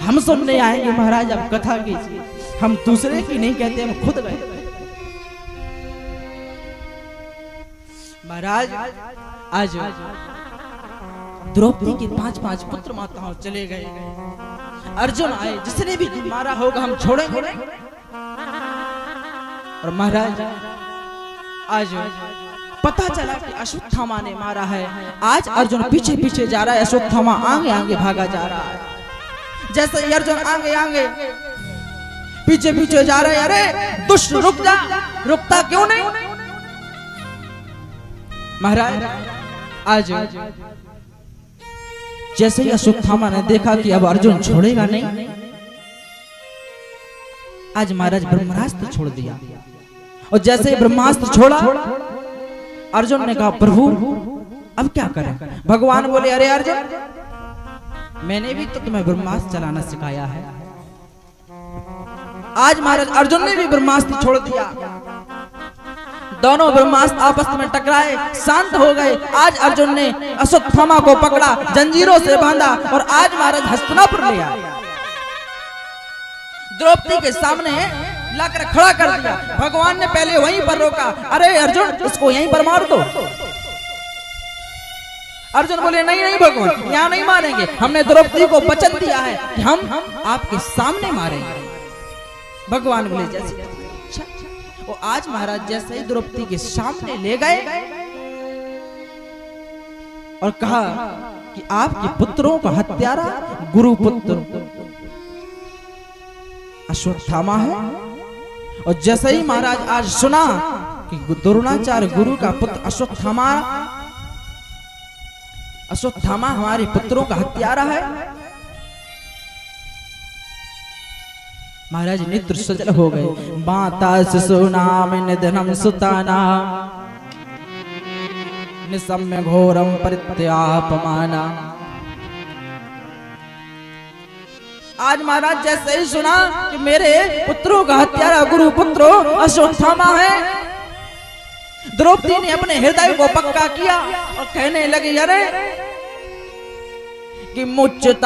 हम सुनने आएंगे महाराज आप कथा कीजिए। हम दूसरे की नहीं कहते, हम खुद गए। महाराज आज द्रौपदी के 5 पुत्र माताओं चले गए, अर्जुन आए, जिसने भी मारा होगा हम छोड़ेंगे। और महाराज आज पता चला कि अश्वत्थामा ने मारा है। आज अर्जुन पीछे पीछे जा रहा है, अश्वत्थामा आगे आगे भागा जा रहा है। जैसे ही अर्जुन आगे आगे पीछे पीछे जा रहे, अरे दुष्ट रुक जा, रुकता क्यों नहीं? महाराज आज जैसे ही अश्वत्थामा ने देखा कि अब अर्जुन छोड़ेगा नहीं, आज महाराज ब्रह्मास्त्र छोड़ दिया। और जैसे ही ब्रह्मास्त्र छोड़ा, अर्जुन ने कहा प्रभु अब क्या करें? भगवान बोले अरे अर्जुन, मैंने भी तो तुम्हें ब्रह्मास्त्र चलाना सिखाया है। आज महाराज अर्जुन ने भी ब्रह्मास्त्र छोड़ दिया। दोनों ब्रह्मास्त्र आपस में टकराए, शांत हो गए। आज अर्जुन ने अश्वत्थामा को पकड़ा, जंजीरों से बांधा और आज महाराज हस्तिनापुर ले आए। द्रौपदी के सामने लाकर खड़ा कर दिया। भगवान ने पहले वहीं पर रोका, अरे अर्जुन इसको यहीं पर मार दो। अर्जुन बोले नहीं नहीं भगवान, यहाँ नहीं मारेंगे, हमने द्रौपदी को वचन दिया है कि हम आपके सामने मारेंगे। भगवान बोले जैसे वो आज महाराज जैसे ही द्रौपदी के सामने ले गए और कहा कि आपके पुत्रों का हत्यारा गुरुपुत्र अश्वत्थामा है। और जैसे ही महाराज आज सुना कि द्रोणाचार्य गुरु का पुत्र अश्वत्थामा हमारे पुत्रों का हत्यारा है, महाराज नेत्र सजल हो गए। माता शिशु नाम निधनम सुताना निसम्य घोरम परित्यापमाना। आज महाराज जैसे ही सुना कि मेरे पुत्रों का हत्यारा गुरु पुत्रो अश्वत्थामा है, द्रौपदी ने अपने हृदय को पक्का किया और कहने लगी अरे कि मुच्चतामेश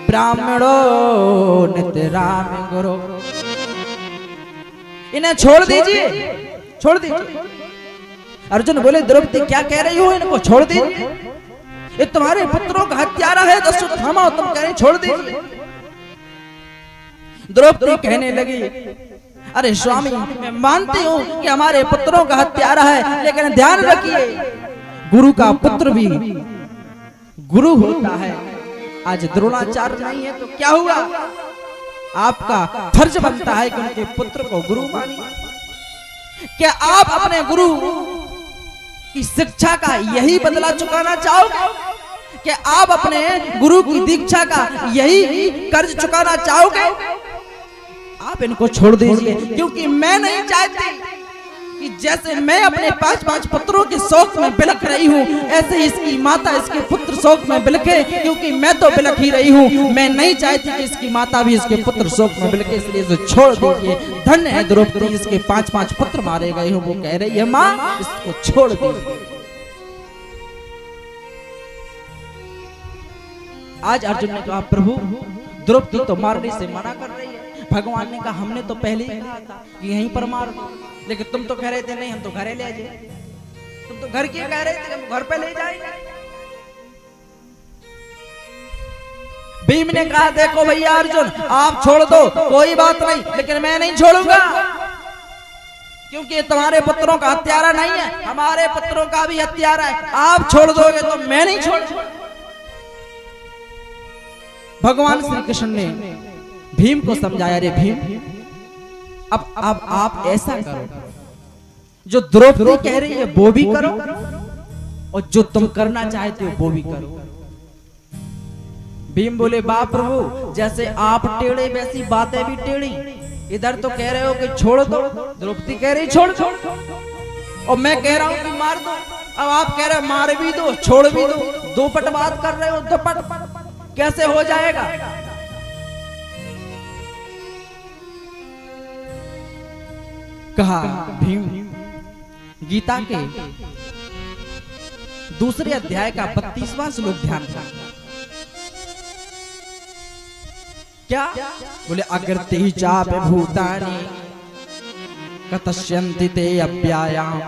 ब्राह्मणो नित्य राम गुरु। इन्हें छोड़ दीजिए, छोड़ दीजिए। अर्जुन बोले द्रौपदी क्या कह रही हो, इनको छोड़ दीजिए, ये तुम्हारे पुत्रों का हत्यारा है, अश्वत्थामा तुम कह रहे छोड़ दीजिए। द्रौपदी कहने लगी अरे स्वामी मैं मानती हूं कि हमारे पुत्रों का हत्यारा है, लेकिन ध्यान रखिए गुरु का पुत्र भी गुरु होता है। आज द्रोणाचार्य नहीं है तो क्या हुआ, आपका फर्ज बनता है कि उनके पुत्र को गुरु मानिए। क्या आप अपने गुरु की शिक्षा का यही बदला चुकाना चाहोगे? क्या आप अपने गुरु की दीक्षा का यही कर्ज चुकाना चाहोगे? आप इनको छोड़ दीजिए, क्योंकि मैं नहीं चाहती कि जैसे मैं अपने 5 पुत्रों के शौक में बिलख रही हूँ, ऐसे ही इसकी माता इसके पुत्र शौक में बिलखे, क्योंकि मैं तो बिलख ही रही हूँ। मैं नहीं चाहती कि इसकी माता भी इसके पुत्र शौक में बिलखे, इसलिए इसे छोड़ दीजिए। धन्य है द्रौपदी, इसके 5 पुत्र मारे गए हो, वो कह रही है माँ इसको छोड़ दीजिए। आज अर्जुन ने कहा प्रभु द्रौपदी तो मारने से मना कर रही है। भगवान ने कहा हमने तो पहले ही कहा था कि यहीं पर मार दो, लेकिन तुम तो कह रहे थे नहीं हम तो घरे ले जाए। तुम तो घर की कह रहे थे हम घर पे ले जाएंगे। भीम ने कहा देखो भैया अर्जुन आप छोड़ दो कोई बात नहीं, लेकिन मैं नहीं छोड़ूंगा, क्योंकि तुम्हारे पुत्रों का हत्यारा नहीं है, हमारे पुत्रों का भी हत्यारा है। आप छोड़ दोगे तो मैं नहीं छोड़ूंगा। भगवान श्री कृष्ण ने भीम को समझाया रे भीम अब आप ऐसा करो, जो द्रौपदी कह रही है वो भी करो और जो तुम करना चाहते हो वो भी करो। भीम बोले बाप प्रभु जैसे आप टेढ़े वैसी बातें भी टेढ़ी। इधर तो कह रहे हो कि छोड़ दो, द्रौपदी कह रही छोड़ छोड़, और मैं कह रहा हूं कि मार दो, अब आप कह रहे हो मार भी दो छोड़ भी दो। दो पट बात कर रहे हो, दो पट कैसे हो जाएगा? कहा भीम गीता के दूसरे अध्याय का 32वां श्लोक ध्यान था। क्या बोले अग्रते चाप भूतानि कतस्यन्ति ते अव्यायाम।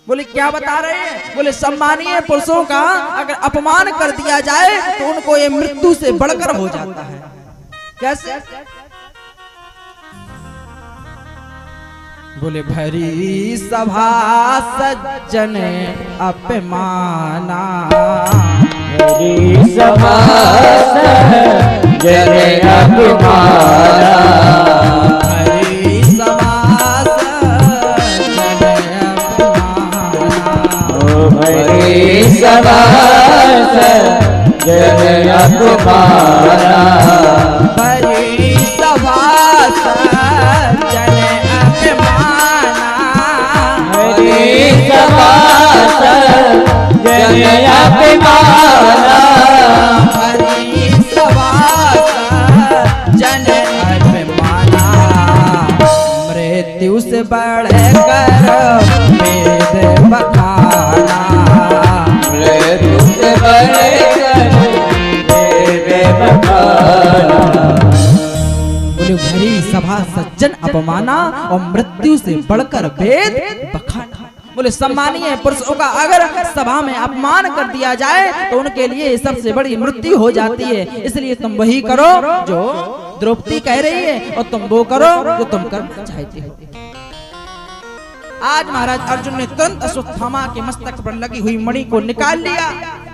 बोले क्या बता रहे हैं? बोले सम्मानीय पुरुषों का अगर अपमान कर दिया जाए तो उनको ये मृत्यु से बढ़कर हो जाता है। कैसे? बोले भरी सभा सज्जन अपमाना, भरी सभा सज्जन अपमाना, भरी सभा सज्जन अपमाना, भरी सभा सज्जन अपमाना, भरी सभा सज्जन अपमाना, भरी सभा सज्जन अपमाना, भरी सभा सज्जन अपमाना, मृत्यु से बढ़कर वेद बखाना, मृत्यु से बढ़कर वेद बखाना। बोले भरी सभा सज्जन अपमाना और मृत्यु से बढ़कर वेद बखाना। बोले सम्मानीय पुरुषों का अगर सभा में अपमान कर दिया जाए तो उनके लिए सबसे बड़ी मृत्यु हो जाती है। इसलिए तुम वही करो जो द्रौपदी कह रही है और तुम वो करो जो तुम करना चाहते हो। आज महाराज अर्जुन ने तुरंत अश्वत्थामा के मस्तक पर लगी हुई मणि को निकाल लिया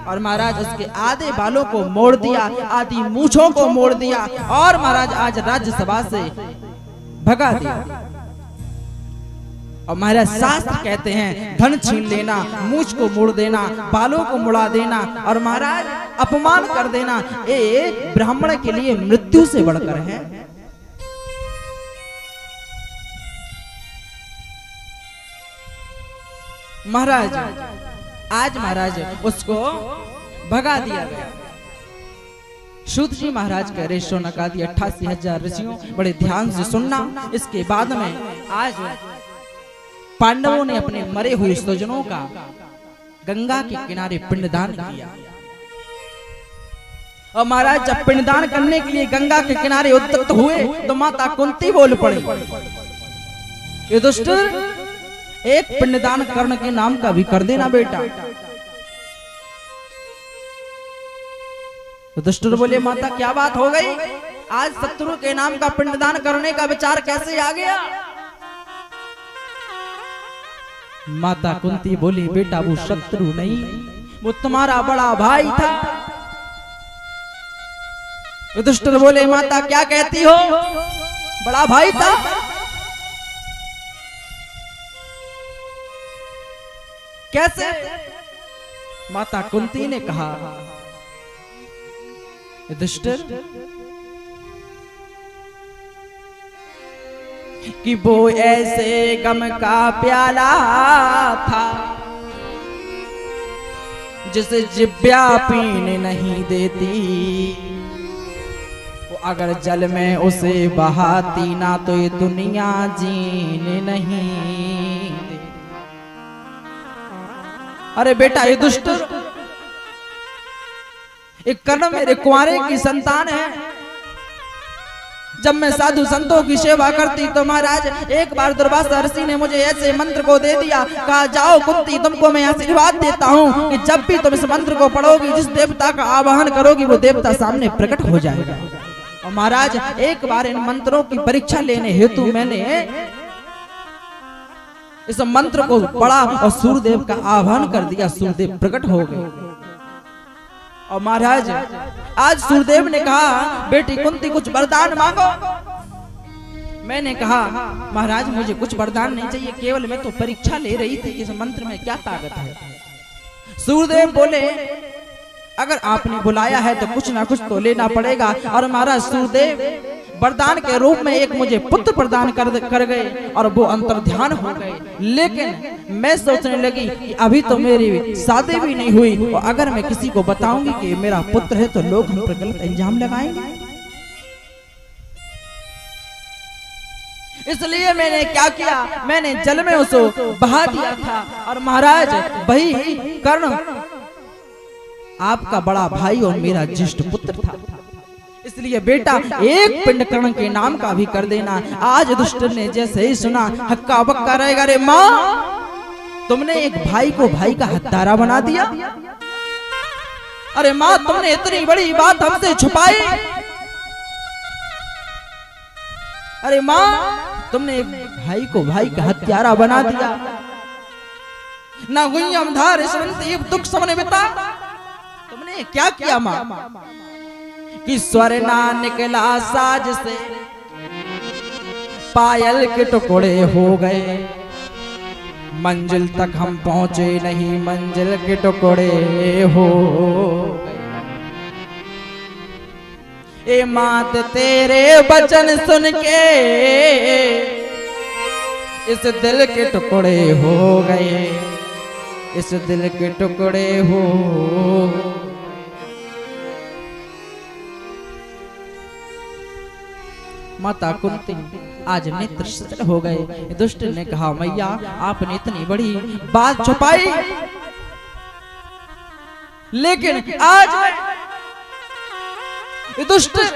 और महाराज उसके आधे बालों को मोड़ दिया, आधी मूछों को मोड़ दिया और महाराज आज राज्यसभा से भगा दिया। और महाराज शास्त्र कहते हैं धन छीन लेना, मूछ को मोड़ देना, बालों को मुड़ा देना और महाराज अपमान कर देना, ये ब्राह्मण के लिए मृत्यु से बढ़कर है। महाराज आज महाराज उसको भगा दिया गया। सूत जी महाराज कह रहे शौनकादि 88,000 ऋषियों बड़े ध्यान से सुनना। इसके बाद में आज पांडवों ने अपने मरे हुए स्वजनों का गंगा के किनारे पिंडदान किया। और महाराज जब पिंडदान करने के लिए गंगा के किनारे उद्यत हुए तो माता कुंती बोल पड़ी, युधिष्ठिर एक पिंडदान कर्ण के नाम का भी कर देना बेटा। युधिष्ठिर बोले माता क्या बात हो गई, आज शत्रु के नाम का पिंडदान करने का विचार कैसे आ गया? माता कुंती बोली बेटा वो शत्रु नहीं, वो तुम्हारा बड़ा भाई था। युधिष्ठिर बोले माता क्या कहती हो, बड़ा भाई था? कैसे? माता कुंती ने कहा युधिष्ठिर कि वो ऐसे गम का प्याला था जिसे जिब्या पीने नहीं देती, वो अगर जल में उसे बहाती ना तो ये दुनिया जीने नहीं। अरे बेटा युधिष्ठिर एक कर्ण मेरे कुंवारे की संतान है। जब मैं साधु संतों की सेवा करती तो महाराज एक बार दुर्वासा ऋषि ने मुझे ऐसे मंत्र को दे दिया, कहा जाओ कुंती तुमको मैं आशीर्वाद देता हूँ कि जब भी तुम इस मंत्र को पढ़ोगी जिस देवता का आवाहन करोगी वो देवता सामने प्रकट हो जाएगा। और महाराज एक बार इन मंत्रों की परीक्षा लेने हेतु मैंने इस मंत्र को पढ़ा और सूर्यदेव का आह्वान कर दिया, सूर्यदेव प्रकट हो गए। और महाराज आज सूर्यदेव ने कहा बेटी कुंती कुछ वरदान मांगो। मैंने कहा महाराज मुझे कुछ वरदान नहीं चाहिए, केवल मैं तो परीक्षा ले रही थी इस मंत्र में क्या ताकत है। सूर्यदेव बोले अगर आपने बुलाया है तो कुछ ना कुछ तो लेना पड़ेगा। और महाराज सूर्यदेव वरदान के रूप में एक मुझे पुत्र प्रदान कर गए और वो अंतर्ध्यान हो गए। लेकिन मैं सोचने लगी कि अभी तो मेरी शादी भी नहीं हुई और अगर मैं किसी को बताऊंगी कि मेरा पुत्र है तो लोग हम पर गलत इल्जाम लगाएंगे। इसलिए मैंने क्या किया, मैंने जल में उसको बहा दिया था। और महाराज वही कर्ण आपका बड़ा भाई और मेरा ज्येष्ठ पुत्र था, इसलिए बेटा एक पिंड कर्ण के नाम का भी कर देना। आज युधिष्ठिर ने जैसे ही सुना हक्का बक्का रहेगा, रे माँ तुमने एक भाई को भाई का हत्यारा बना दिया। अरे माँ तुमने इतनी बड़ी बात हमसे छुपाई। अरे माँ तुमने एक भाई को भाई का हत्यारा बना दिया। ना गुय्यम धार दुख समने बिता, तुमने क्या किया माँ? कि स्वर ना निकला साज से पायल के टुकड़े हो गए, मंजिल तक हम पहुंचे नहीं मंजिल के टुकड़े हो गए। ए मात तेरे वचन सुन के इस दिल के टुकड़े हो गए, इस दिल के टुकड़े हो। माता कुंती आज नेत्र सजल हो गए। युधिष्ठिर ने कहा मैया आपने इतनी बड़ी बात छुपाई, लेकिन आज युधिष्ठिर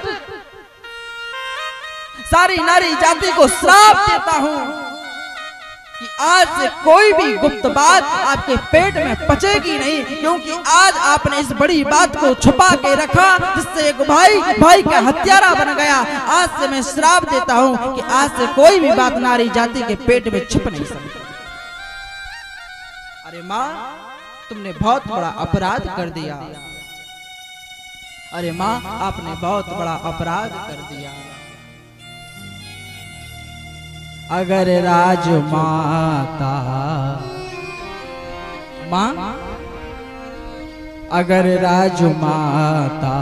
सारी नारी जाति को श्राप देता हूं कि आज से कोई भी गुप्त बात आपके पेट में पचेगी नहीं, क्योंकि आज आपने इस बड़ी बात को छुपा के रखा जिससे एक भाई भाई का हत्यारा बन गया। आज से मैं श्राप देता हूं कि आज से कोई भी बात नारी जाति के पेट में छुप नहीं सकती। अरे माँ, तुमने बहुत बड़ा अपराध कर दिया। अरे माँ, आपने बहुत बड़ा अपराध कर दिया। अगर राजमाता माँ, अगर राजमाता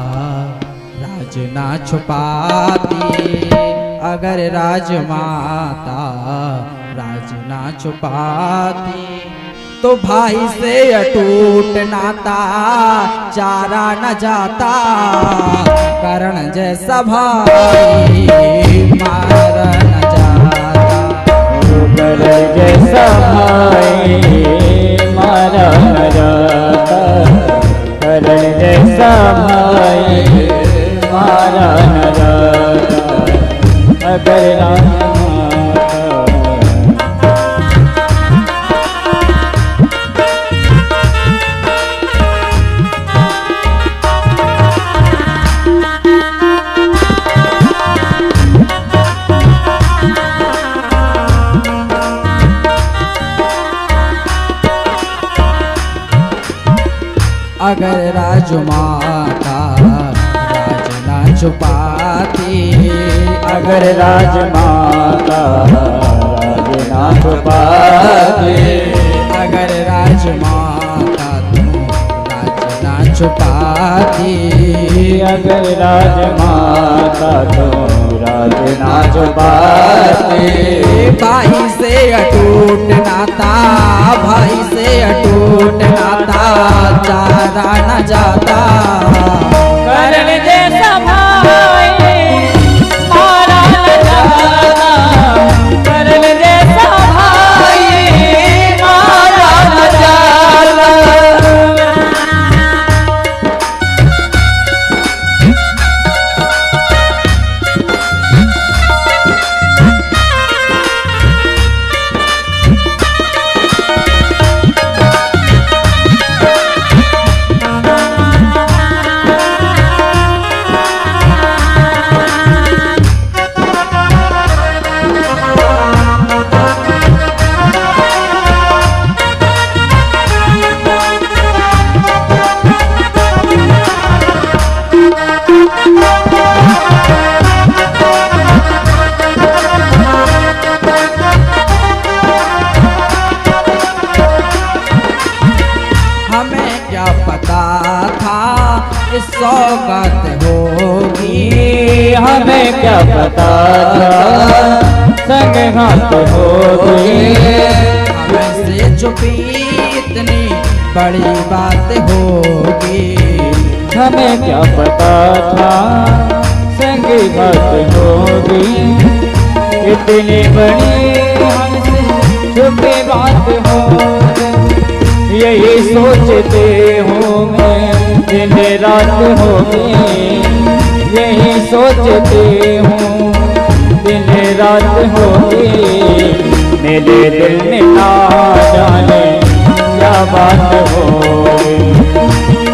राज ना छुपाती, अगर राजमाता राज ना छुपाती, तो भाई से अटूट नाता चारा न जाता। करण जैसा भाई मार न जाता, करण जैसा भाई मारा न जाता, करण जैसा भाई मारा न जाता। अगर अगर राजमाता राज ना छुपाती, अगर राजमाता राज ना छुपाती, अगर राजमाता तुम राज ना छुपाती, अगर राजमाता तो राज ना छुपाती, भाई से अटूट नाता, भाई से अटूट नाता चारा न जाता। करण जैसा भाई मारा न जाता, करण जैसा भाई मारा न जाता। हमें क्या पता था इस सौगात होगी, हमें क्या पता था संगत होगी, हमसे छुपी इतनी बड़ी बात होगी। हमें क्या पता था संगत होगी, इतनी बड़ी हमसे छुपी बात होगी। यही सोचते होंगे दिन रात होगी, यही सोचते हूँ दिन रात होगी। मेरे दिल में ना जाने क्या बात होगी,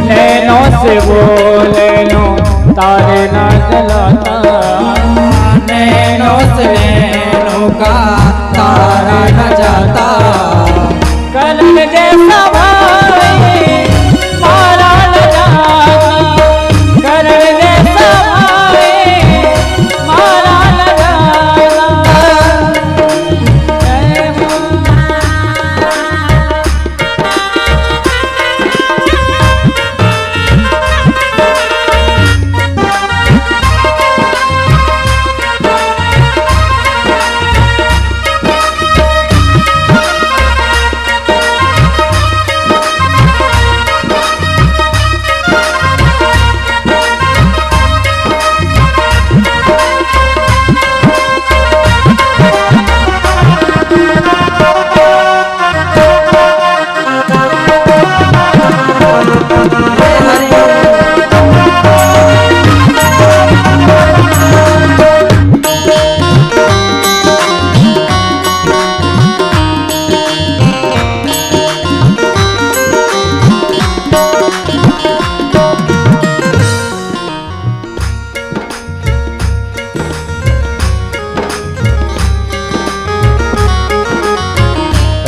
नैनों से वो नैनों तारे ना जलाता, नैनों से नैनों का तारा न जाता। करण जैसा भाई मारा न जाता, करण जैसा भाई मारा न जाता।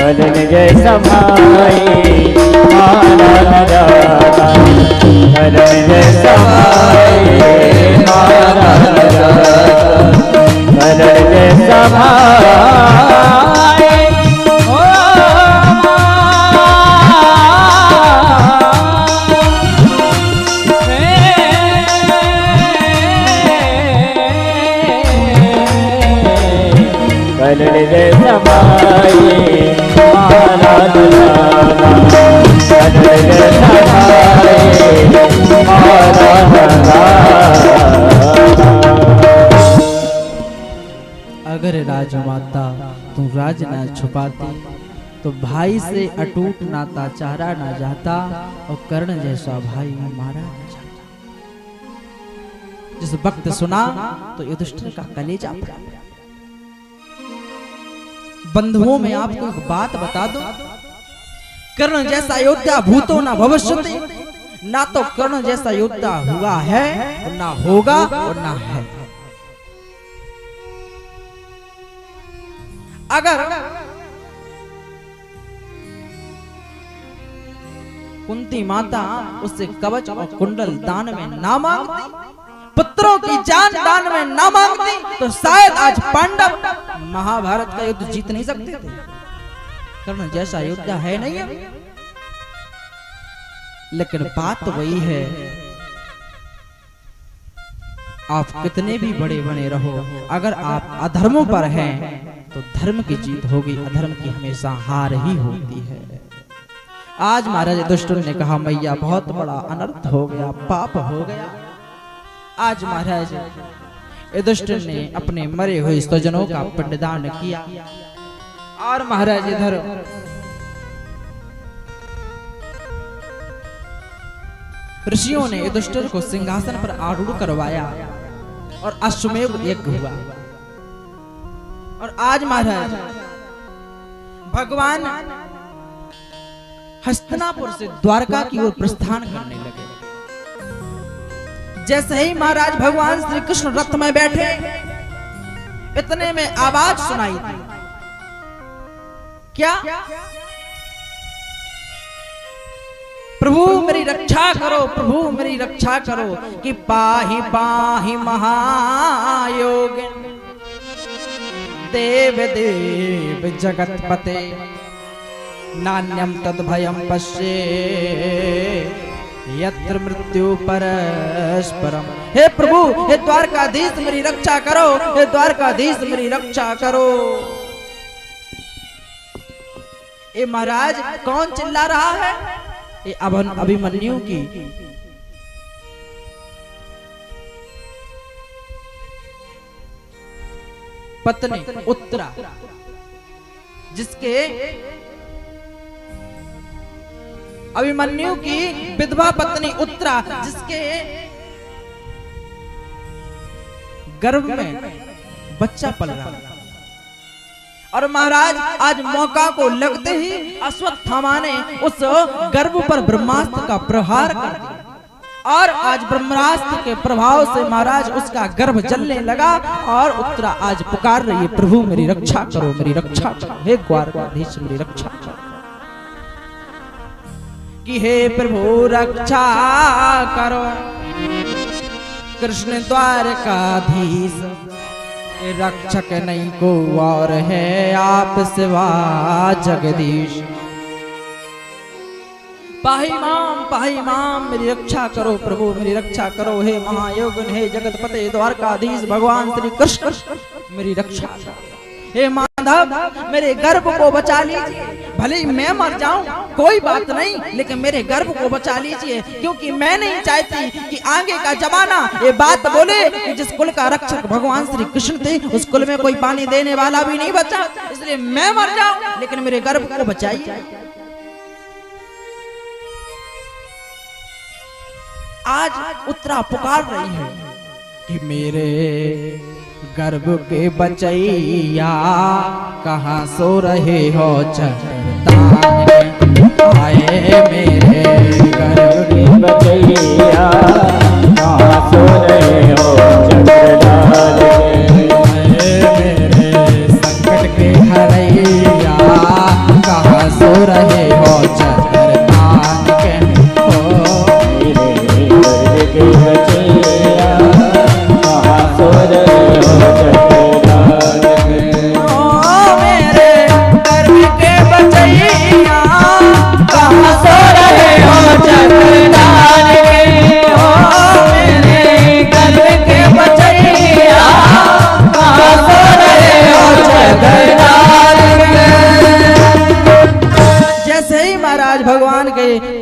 कलन जैसा भाई मारा न जाता, कलन जैसा भाई मारा न जाता, कलन जैसा भाई ओ कलन जैसा भाई मारा न जाता, कलन जैसा भाई मारा न जाता। अगर राजमाता तू राज न छुपाती तो भाई से अटूट नाता चारा ना जाता और कर्ण जैसा भाई मारा न जाता। जिस वक्त सुना तो युधिष्ठिर का कलेजा फटा। बंधुओं में आपको एक बात बता दो, कर्ण जैसा योद्धा भूतो ना भविष्यति, ना तो कर्ण जैसा योद्धा हुआ है ना होगा और ना है। अगर कुंती माता उससे कवच और कुंडल दान में ना मांगती, पुत्रों की जान दान में ना मांगती, तो शायद आज पांडव महाभारत का युद्ध जीत नहीं सकते थे। कर्ण जैसा योद्धा है नहीं है। लेकिन बात तो वही है, आप कितने भी बड़े बने रहो, अगर आप अधर्मों पर हैं तो धर्म की जीत होगी, अधर्म की हमेशा हार ही होती है। आज महाराज युधिष्ठिर ने कहा मैया बहुत बड़ा अनर्थ हो गया, पाप हो गया। आज महाराज युधिष्ठिर ने अपने मरे हुए स्वजनों का पिंडदान किया और महाराज इधर ऋषियों ने युधिष्ठिर को सिंहासन पर आरूढ़ करवाया और अश्वमेध यज्ञ हुआ। और आज महाराज भगवान हस्तिनापुर से द्वारका की ओर प्रस्थान करने लगे। जैसे ही महाराज भगवान श्री कृष्ण रथ में बैठे, इतने में आवाज सुनाई दी। क्या? प्रभु मेरी रक्षा करो, प्रभु मेरी रक्षा करो, कि पाहि पाहि महायोगिन देव देव जगतपते नान्यम तद भयम पश्ये यत्र मृत्यु परस्परम। हे प्रभु, हे द्वारकाधीश मेरी रक्षा करो, हे द्वारकाधीश मेरी रक्षा करो। ये महाराज कौन चिल्ला रहा है? ये अभिमन्यु की पत्नी उत्तरा, जिसके अभिमन्यु की विधवा पत्नी उत्तरा, जिसके गर्भ में बच्चा पल रहा। और महाराज आज मौका को लगते ही अश्वत्थामा ने उस गर्भ पर ब्रह्मास्त्र का प्रहार कर दिया और आज ब्रह्मास्त्र के प्रभाव से महाराज उसका गर्भ जलने लगा और उत्तरा आज पुकार रही है, प्रभु मेरी रक्षा करो, मेरी रक्षा करो, हे द्वारकाधीश मेरी रक्षा करो। कि हे प्रभु रक्षा करो, कृष्ण द्वारकाधीश रक्षक नहीं को और है आप सिवा जगदीश। पाहि माम मेरी रक्षा करो, प्रभु मेरी रक्षा करो, हे महायोगिन, हे जगतपते द्वारकाधीश भगवान श्री कृष्ण मेरी रक्षा करो। हे माधव मेरे गर्भ को बचा लीजिए, भले ही मैं मर जाऊं कोई बात नहीं, लेकिन मेरे गर्भ को बचा लीजिए, क्योंकि मैं नहीं चाहती कि आगे का जमाना ये बात बोले कि जिस कुल का रक्षक भगवान श्री कृष्ण थे उस कुल में कोई पानी देने वाला भी नहीं बचा, इसलिए मैं मर जाऊं लेकिन मेरे गर्भ को बचाइए। आज उत्तरा पुकार रही है कि मेरे गर्भ के बचैया कहाँ सो रहे हो चट्टान में, आए मेरे गर्भ के बचैया कहाँ सो रहे हो चट्टान में, मेरे संकट के हरैया कहाँ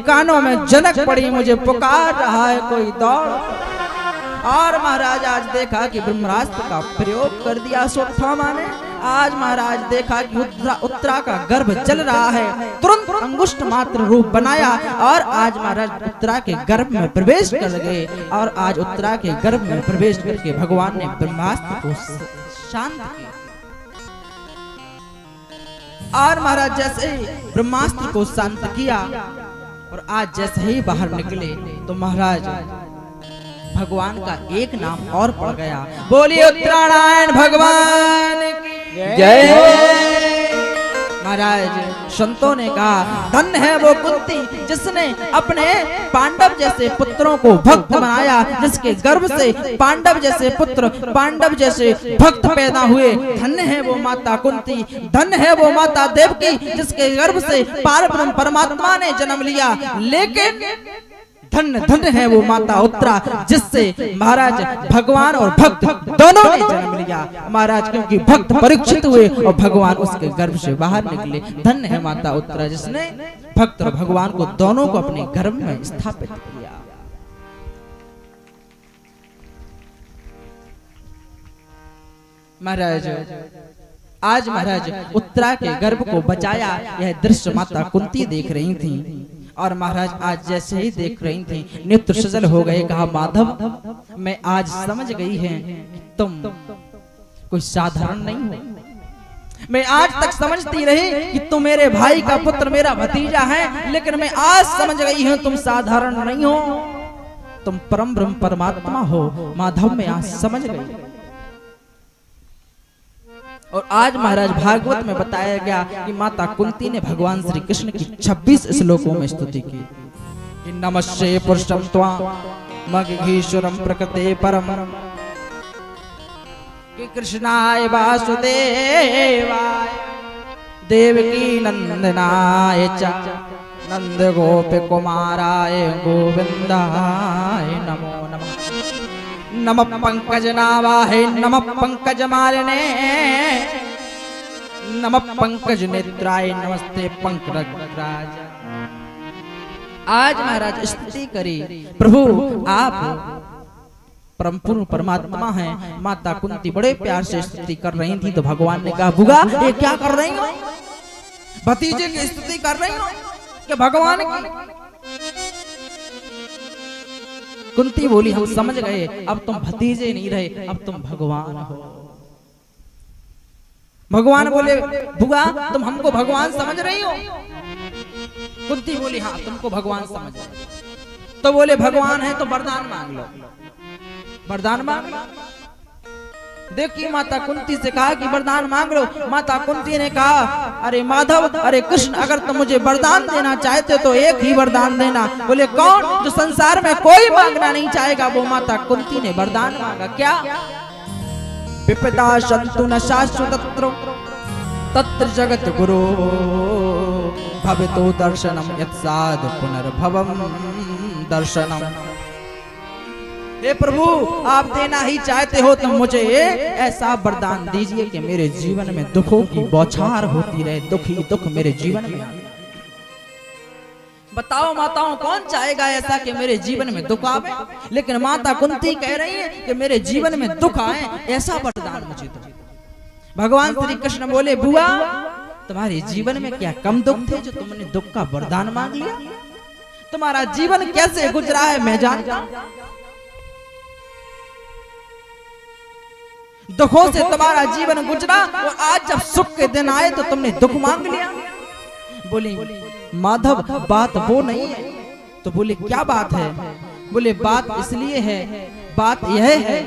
कानों में जनक पड़ी, मुझे पुकार रहा है कोई दौड़। और महाराज आज देखा कि ब्रह्मास्त्र का प्रयोग कर दिया अश्वत्थामा ने। आज महाराज देखा कि उत्तरा का गर्भ जल रहा है, तुरंत अंगुष्ठ मात्र रूप बनाया और आज महाराज उत्तरा के गर्भ में प्रवेश कर गए। और आज उत्तरा के गर्भ में प्रवेश करके भगवान ने ब्रह्मास्त्र को शांत किया। और महाराज जैसे ही ब्रह्मास्त्र को शांत किया और आज जैसे ही बाहर निकले तो महाराज भगवान का एक नाम और पड़ गया। बोलिए उत्तरायण भगवान की जय। महाराज संतों ने कहा धन्य है वो कुंती जिसने अपने पांडव जैसे पुत्रों को भक्त बनाया, जिसके गर्भ से पांडव जैसे पुत्र, पांडव जैसे भक्त पैदा हुए। धन्य है वो माता कुंती, धन्य है वो माता देवकी जिसके गर्भ से पारब्रह्म परमात्मा ने जन्म लिया। लेकिन धन्य धन्य है वो माता उत्तरा जिससे महाराज भगवान और भक्त दोनों ने जन्म लिया। महाराज क्योंकि भक्त परीक्षित हुए और भगवान उसके गर्भ से बाहर निकले। धन्य है माता उत्तरा जिसने भक्त और भगवान को दोनों को अपने गर्भ में स्थापित किया। महाराज आज महाराज उत्तरा के गर्भ को बचाया, यह दृश्य माता कुंती देख रही थी। और महाराज आज जैसे ही देख रही थी नेत्र सजल हो गए। कहा माधव मैं आज समझ गई है तुम कोई साधारण नहीं हो। मैं आज तक समझती रही कि तुम मेरे भाई का पुत्र, मेरा भतीजा है, लेकिन मैं आज समझ गई हूं तुम साधारण नहीं हो, तुम परम ब्रह्म परमात्मा हो। माधव मैं आज समझ गई। और आज महाराज भागवत में बताया गया कि माता कुंती ने भगवान श्री कृष्ण की 26 श्लोकों में स्तुति की। नमस्ते पुरुषम त्वां मघीश्वरम प्रकृते परम कि कृष्णाय वासुदेवाय देवकी नंदनाय च नंद गोप कुमाराय गोविंदाय नमो नमः। नमः पंकज नावाहे नमः पंकज मालिने नमः पंकज नेत्राय नमस्ते पंकजराज। आज महाराज स्तुति करी प्रभु आप परम पूर्ण परमात्मा हैं। माता कुंती बड़े प्यार से स्तुति कर रही थी तो भगवान ने कहा बुगा ये क्या कर रही हो, भतीजे की स्तुति कर रही हो कि भगवान की। कुंती बोली हम समझ गए, अब तुम भतीजे नहीं रहे, अब तुम भगवान हो। भगवान बोले बुआ तुम हमको भगवान समझ रही हो। कुंती बोली हाँ तुमको भगवान समझ रही। तो बोले भगवान है तो वरदान मांग लो, वरदान मांग लो। देखिए माता कुंती से कहा कि वरदान मांग लो। माता कुंती ने कहा अरे माधव अरे कृष्ण अगर तुम मुझे वरदान देना चाहते तो एक ही वरदान देना। बोले कौन? जो संसार में कोई मांगना नहीं चाहेगा वो माता कुंती ने वरदान मांगा। क्या? विपदा सन्तु न शाश्वतत्र तत्र जगत गुरु भवतो दर्शनम यत्साद पुनर्भवम दर्शनम। हे प्रभु आप देना ही चाहते हो तो मुझे ऐसा वरदान दीजिए कि मेरे जीवन में दुखों की बौछार होती रहे, दुख ही दुख मेरे जीवन में आए। बताओ माताओं कौन चाहेगा ऐसा कि मेरे जीवन में दुख आवे? लेकिन माता कुंती कह रही है कि मेरे जीवन में दुख आए ऐसा वरदान मुझे दो। भगवान श्री कृष्ण बोले बुआ तुम्हारे जीवन में क्या कम दुख थे जो तुमने दुख का वरदान मांग लिया? तुम्हारा जीवन कैसे गुजरा है मैं जानता हूं। दुखों से तुम्हारा जीवन गुजरा और आज जब सुख के दिन आए तो तुमने दुख मांग लिया। बोले माधव बात वो नहीं है। तो बोले क्या बात है? बोले बात इसलिए है, बात यह है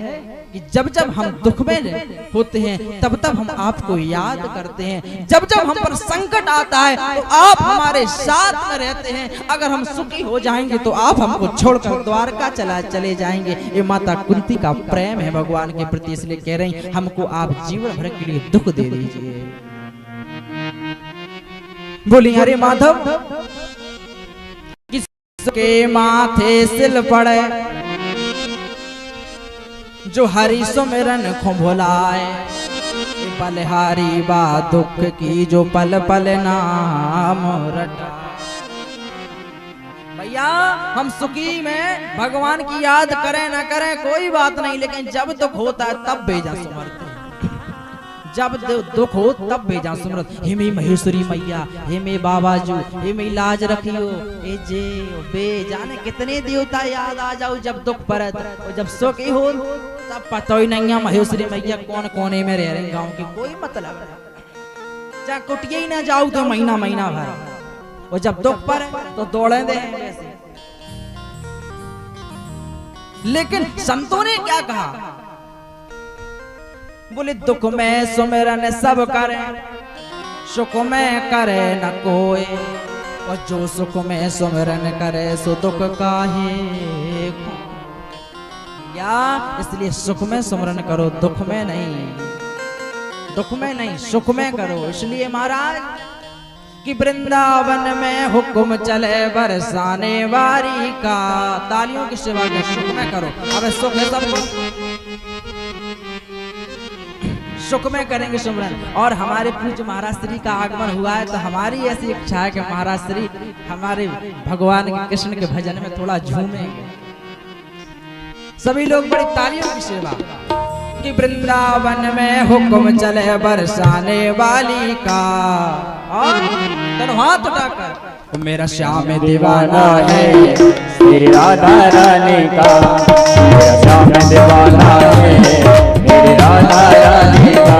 कि जब जब हम दुख में होते हैं तब तब हम आपको याद करते हैं। जब जब हम पर संकट आता है तो आप हमारे साथ में रहते हैं। अगर हम सुखी हो जाएंगे तो आप हमको छोड़कर द्वारका चले जाएंगे। ये माता कुंती का प्रेम है भगवान के प्रति, इसलिए कह रही हैं हमको आप जीवन भर के लिए दुख दे दीजिए। बोली अरे माधव किसके माथे सिल पड़े जो हरि सुमिरन को भुलाए, बलिहारी बा दुख की जो पल पल नाम रटा। भैया हम सुखी में भगवान की याद करें ना करें कोई बात नहीं, लेकिन जब दुख होता है तब बेजा सुमरते हैं। जब दुख हो तब बेजा सुमरत। हे मे महेश्वरी मैया, हे मे बाबाजू, हे मे लाज रखियो, ए जे बे जाने कितने देवता याद आ जाओ जब दुख परत और जब सुख ही हो तब पता ही नहीं है महेश्वरी मैया कौन कोने में रह रहे गाँव की कोई मतलब नहीं। चाहे कुटिया ही ना जाओ तो महीना महीना भर, और जब दुख पर तो दौड़े दे जैसे। लेकिन संतों ने क्या कहा, बोले दुख में सुमिरन सब करे, सुख में करे न कोई, और जो सुख में सुमिरन करे सो दुख काहे। या इसलिए सुख में सुमिरन करो, दुख में नहीं, दुख में नहीं सुख में करो। इसलिए महाराज कि वृंदावन में हुक्म चले बरसाने वारी का, तालियों की सेवा के सुख में करो। अब सुख है सबको, सुख में करेंगे सुमरन। और हमारे पूज्य महाराज श्री का आगमन हुआ है तो हमारी ऐसी इच्छा है कि महाराज श्री हमारे भगवान के कृष्ण के भजन में थोड़ा झूमेंगे। सभी लोग बड़ी तालियों की सेवा कि वृंदावन में हुक्म चले बरसाने वाली का, और दोनों हाथ उठाकर मेरा श्याम दीवाना है मेरी राधा रानी का, मेरा श्याम दीवाना है मेरी राधा रानी का।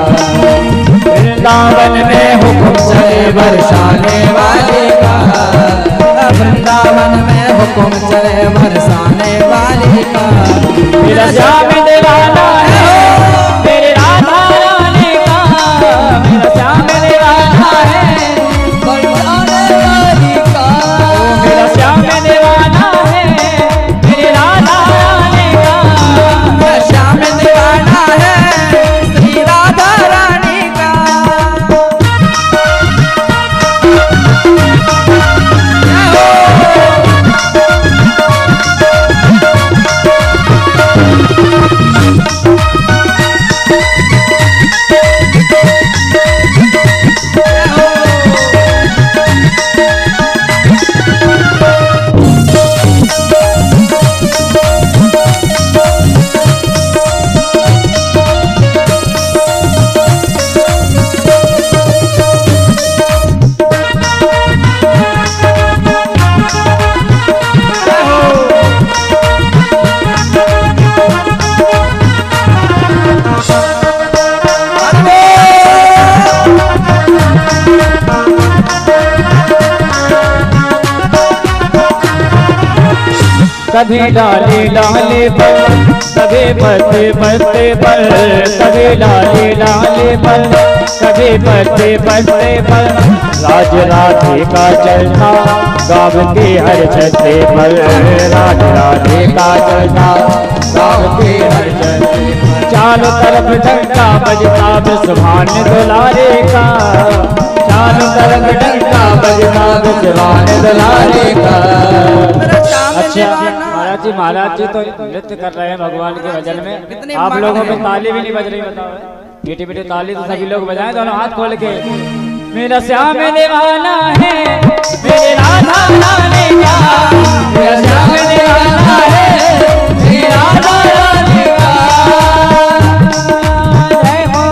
वृंदावन में हुक्म चले बरसाने वाली का, वृंदावन में हुक्म चले बरसाने वाली का। मेरा श्याम दीवाना है मेरी राधा रानी का, मेरा श्याम दीवाना है बरसाने वाली का। मेरा श्याम दीवाना है मेरी राधा रानी का, मेरा श्याम दीवाना है श्री राधा रानी का। कभी डाली डाली पर कभी पत्ते पत्ते पर, कभी डाली डाली पर कभी पत्ते पत्ते पर। राज राधे का चलता गाँव के हर छत्ते पर, राज राधे का चलता गाँव के हर छत्ते पर। चारों तरफ डंका बजता सुभान दुलारे का, चारों तरफ डंका बजता सुभान दुलारे का। अच्छा महाराज जी तो नृत्य कर रहे हैं भगवान के भजन में, आप लोगों में ताली भी नहीं बज रही, बताओ मीठी मीठी ताली तो सभी लोग बजाएं दोनों हाथ खोल के। मेरा श्याम दीवाना है मेरे राधा रानी का, मेरा श्याम दीवाना है मेरी राधा रानी का। जय हो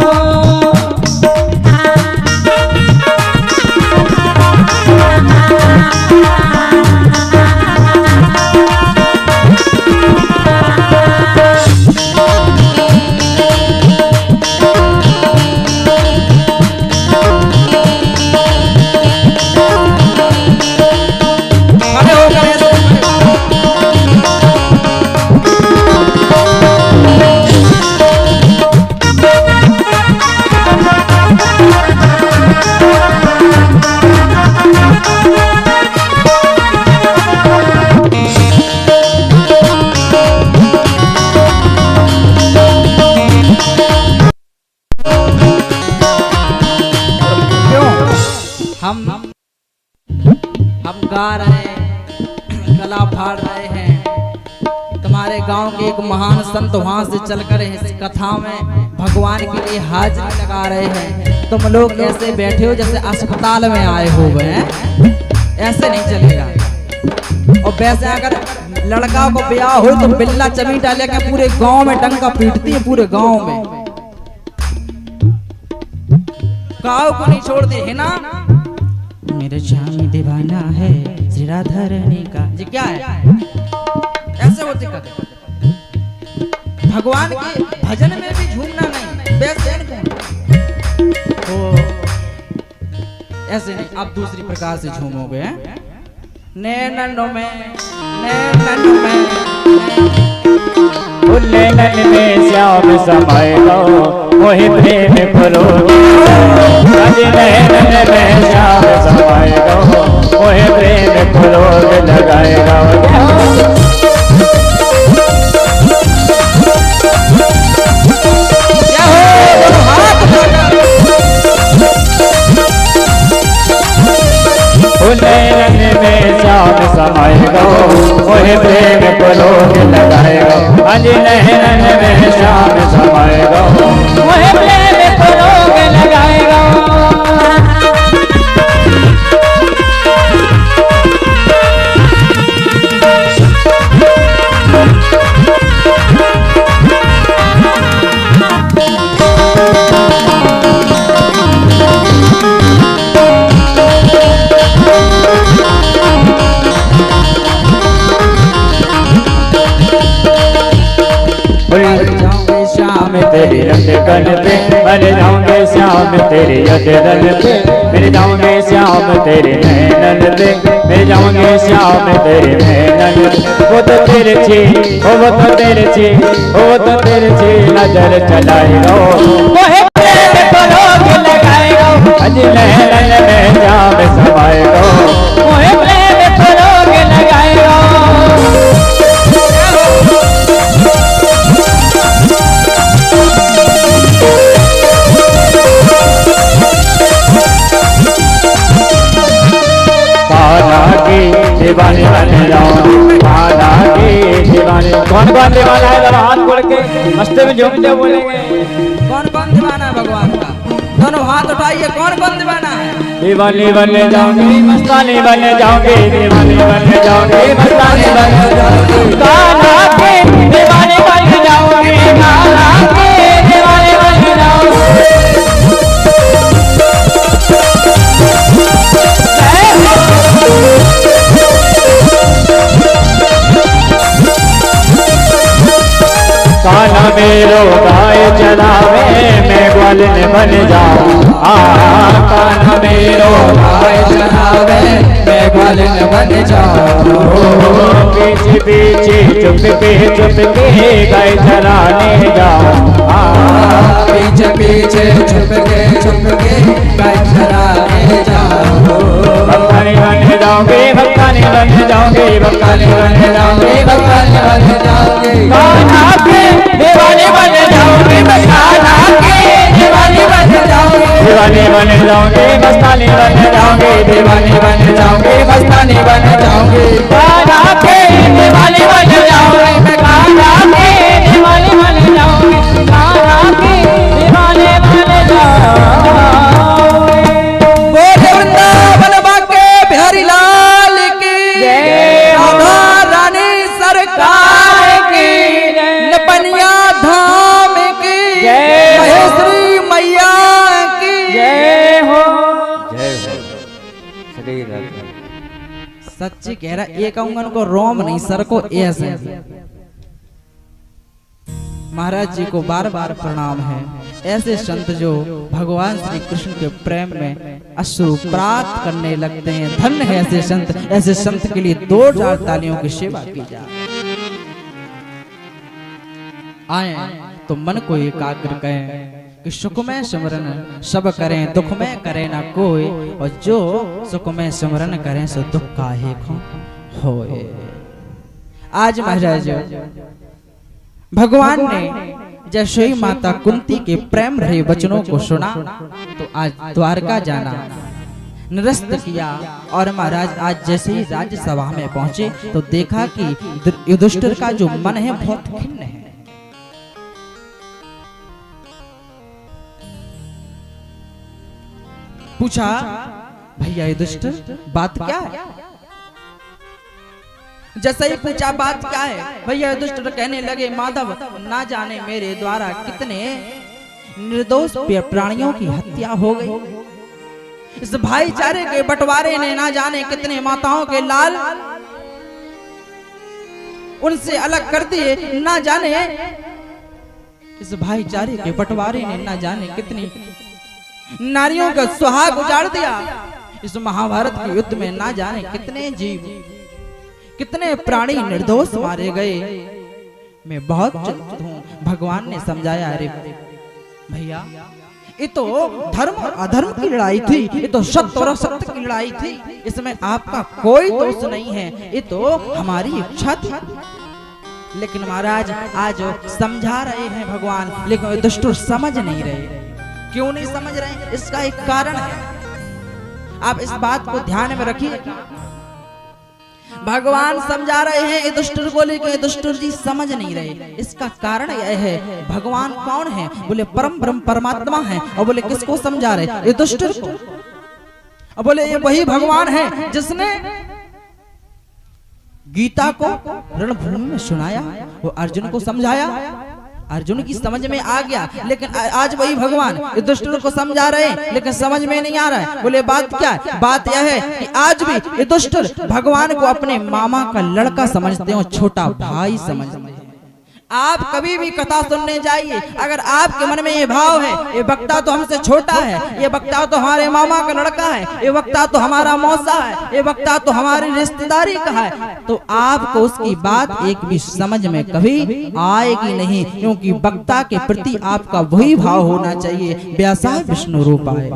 हम गा रहे हैं, गला फाड़ रहे हैं। तुम्हारे गांव के एक महान संत वहां से चलकर इस कथा में भगवान के लिए हाजिरी लगा रहे हैं। तुम लोग ऐसे बैठे हो जैसे अस्पताल में आए हो गए, ऐसे नहीं चलेगा। और वैसे अगर लड़का को ब्याह हो तो बिल्ला चमीटा लेके पूरे गांव में डंका पीटती है, पूरे गांव में गांव को नहीं छोड़ती है ना। मेरे स्वामी दीवाना है श्री राधा रानी का जी, क्या है ऐसे होते करते भगवान के भजन में भी झूमना नहीं, वैसे तो ऐसे नहीं, आप दूसरी प्रकार से झूमोगे। नैनन में नैनन में श्याम समाए गो मोहि प्रेम परोगे, नैनन में श्याम समाए गो मोहि प्रेम परोगे लगाए गो। नैनन में श्याम समाए गो मोहि प्रेम परोगे लगाए गो। अज नैनन में श्याम समाए गो मोहि प्रेम परोगे लगाए गो। तेरे अटकन पे मर जाऊंगे श्याम तेरे अटकन पे, मिल जाऊंगे श्याम तेरे नैनन पे, मिल जाऊंगे श्याम तेरे नैनन। वो तो तेरे छी वो तो तेरे छी वो तो तेरे छी नजर चलाए गो मोहे प्रेम परोगे लगाए गो। अज नैनन में श्याम समाए गो मोहे प्रेम परोगे लगाए गो। दीवानी बन जाऊं कान्हा की दीवानी। कौन कौन दीवाना है जरा हाथ खोल के मस्त में झूम के बोलेंगे। कौन कौन दीवाना है भगवान का, दोनों हाथ उठाइए। कौन कौन दीवाना है? दीवानी बन जाऊंगी मस्तानी बन जाऊंगी, दीवानी बन जाऊंगी मस्तानी बन जाऊंगी। कान्हा की दीवानी बन जाऊंगी, कान्हा की दीवानी बन जाऊंगी। कान्हा मेरो गाय चरावे मैं ग्वालिन बन जाऊं। कान्हा मेरो गाय चरावे मैं ग्वालिन बन जाऊं। पीछे पीछे चुप के गाय चराने जाऊं। पीछे पीछे चुप के गाय चराने जाऊं। भक्तानी बन जाऊंगी भक्तानी बन जाऊंगी भक्तानी बन जाऊंगी भक्तानी बन जाऊंगी। कान्हा के दीवानी बन जाऊंगी कान्हा के दीवानी बन जाऊंगी, दीवानी बन जाऊंगी मस्तानी बन जाऊंगी, दीवानी बन जाऊंगी मस्तानी बन जाऊंगी। कान्हा के दीवानी बन जाऊंगी मैं कान्हा के दीवानी बन जाऊंगी, कान्हा के दीवानी बन जाऊंगी। बोले वृंदावन बाके बिहारी लाल की जय, राधा रानी सरकार की, नपनिया धाम की जय, महेश्वरी मैया की जय हो जय हो। श्री राधा सच्ची कह रहा, एक अंगन को रोम नहीं सर को ऐसे। महाराज जी को बार बार प्रणाम है। ऐसे संत जो भगवान श्री कृष्ण के प्रेम में अश्रु प्राप्त करने लगते हैं, धन्य है ऐसे संत। ऐसे संत के लिए 2000 तालियों की सेवा की जाए। आए तो मन को एकाग्र करें कि सुख में सिमरन सब करें, दुख में करे ना कोई, और जो सुख में सिमरन करें सो दुख काहे को होए। आज महाराज भगवान ने जशोई माता कुंती के प्रेम भरे वचनों को सुना तो आज द्वारका जाना निरस्त किया। और महाराज आज जैसे ही राज्यसभा में पहुंचे तो देखा कि युधिष्ठिर का जो मन है बहुत खिन्न है। पूछा, भैया युधिष्ठिर बात क्या है? जैसे ही पूछा बात क्या है, भैया युधिष्ठिर कहने लगे माधव ना जाने मेरे द्वारा कितने निर्दोष प्राणियों की हत्या हो गई, इस भाईचारे के बंटवारे ने ना जाने कितने माताओं के लाल उनसे अलग कर दिए, ना जाने इस भाईचारे के बंटवारे ने ना जाने कितनी नारियों का सुहाग उजाड़ दिया, इस महाभारत के युद्ध में ना जाने कितने जीव कितने प्राणी निर्दोष मारे गए। मैं बहुत चिंतित हूँ। भगवान ने समझाया, अरे भैया ये तो धर्म और अधर्म की लड़ाई थी, ये तो सत्य और असत्य की लड़ाई थी, इसमें आपका कोई दोष नहीं है, ये तो हमारी इच्छा थी। लेकिन महाराज आज समझा रहे हैं भगवान, लेकिन युधिष्ठिर समझ नहीं रहे। क्यों नहीं समझ रहे? इसका एक कारण है, आप इस बात को ध्यान में रखिए। भगवान समझा रहे हैं युधिष्ठिर को, लेकिन युधिष्ठिर जी समझ नहीं रहे। इसका कारण यह है, भगवान कौन है? बोले परम ब्रह्म परमात्मा है। और बोले किसको समझा रहे? युधिष्ठिर को। और बोले ये वही भगवान है जिसने गीता को रणभूमि में सुनाया, वो अर्जुन को समझाया, अर्जुन की समझ में आ गया। लेकिन आज वही भगवान युधिष्ठिर को समझा रहे हैं, लेकिन समझ में नहीं आ रहा है। बोले बात क्या है? बात यह है कि आज भी युधिष्ठिर भगवान को अपने मामा का लड़का समझते हो, छोटा भाई समझते हैं। आप कभी भी कथा सुनने जाइए, अगर आपके मन में ये भाव है, ये वक्ता तो हमसे छोटा है, ये वक्ता तो हमारे मामा का लड़का है, ये वक्ता तो हमारा मौसा है, ये वक्ता तो हमारी रिश्तेदारी का है, तो आपको उसकी बात एक भी समझ में कभी आएगी नहीं, क्योंकि वक्ता के प्रति आपका वही भाव होना चाहिए, व्यासाय विष्णु रूपाय।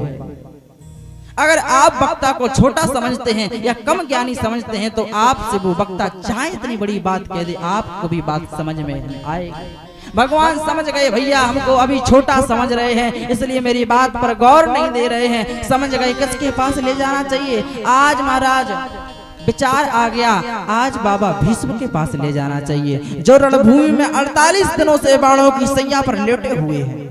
अगर आप वक्ता को छोटा समझते हैं या कम ज्ञानी समझते हैं, तो आपसे वो वक्ता चाहे इतनी बड़ी बात कह दे, आपको भी बात समझ में आएगी। भगवान समझ गए, भैया हमको अभी छोटा समझ रहे हैं, इसलिए मेरी बात पर गौर नहीं दे रहे हैं। समझ गए किसके पास ले जाना चाहिए। आज महाराज विचार आ गया, आज बाबा भीष्म के पास ले जाना चाहिए, जो रणभूमि में 48 दिनों से बाणों की सैया पर लेटे हुए हैं।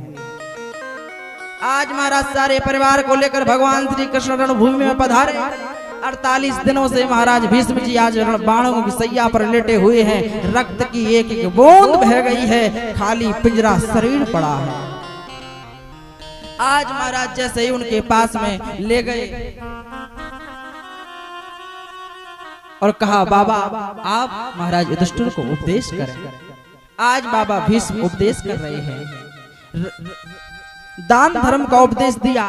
आज महाराज सारे परिवार को लेकर भगवान श्री कृष्ण रणभूमि में पधारे। 48 दिनों से महाराज भीष्म जी आज बाणों की सैया पर लेटे हुए हैं। रक्त की एक एक बूंद बह गई है, खाली पिंजरा शरीर पड़ा है। आज महाराज जैसे ही उनके पास में ले गए और कहा, बाबा आप महाराज युधिष्ठिर को उपदेश करें। आज बाबा भीष्म उपदेश कर रहे हैं, दान धर्म का उपदेश दिया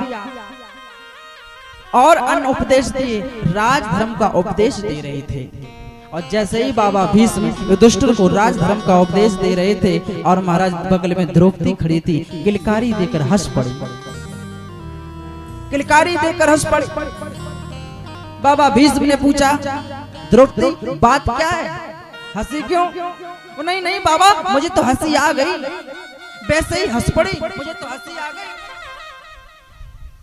और अन्य उपदेश दिए, राज धर्म का उपदेश दे रहे थे। और जैसे ही बाबा भीष्म युधिष्ठिर को राज धर्म का उपदेश दे रहे थे, और महाराज बगल में द्रौपदी खड़ी थी, किलकारी देकर हंस पड़ी, किलकारी देकर हंस पड़ी। बाबा भीष्म ने पूछा, द्रौपदी बात क्या है, हंसी क्यों? नहीं नहीं बाबा, मुझे तो हंसी आ गई, वैसे ही हंस पड़ी, मुझे तो हंसी आ गई।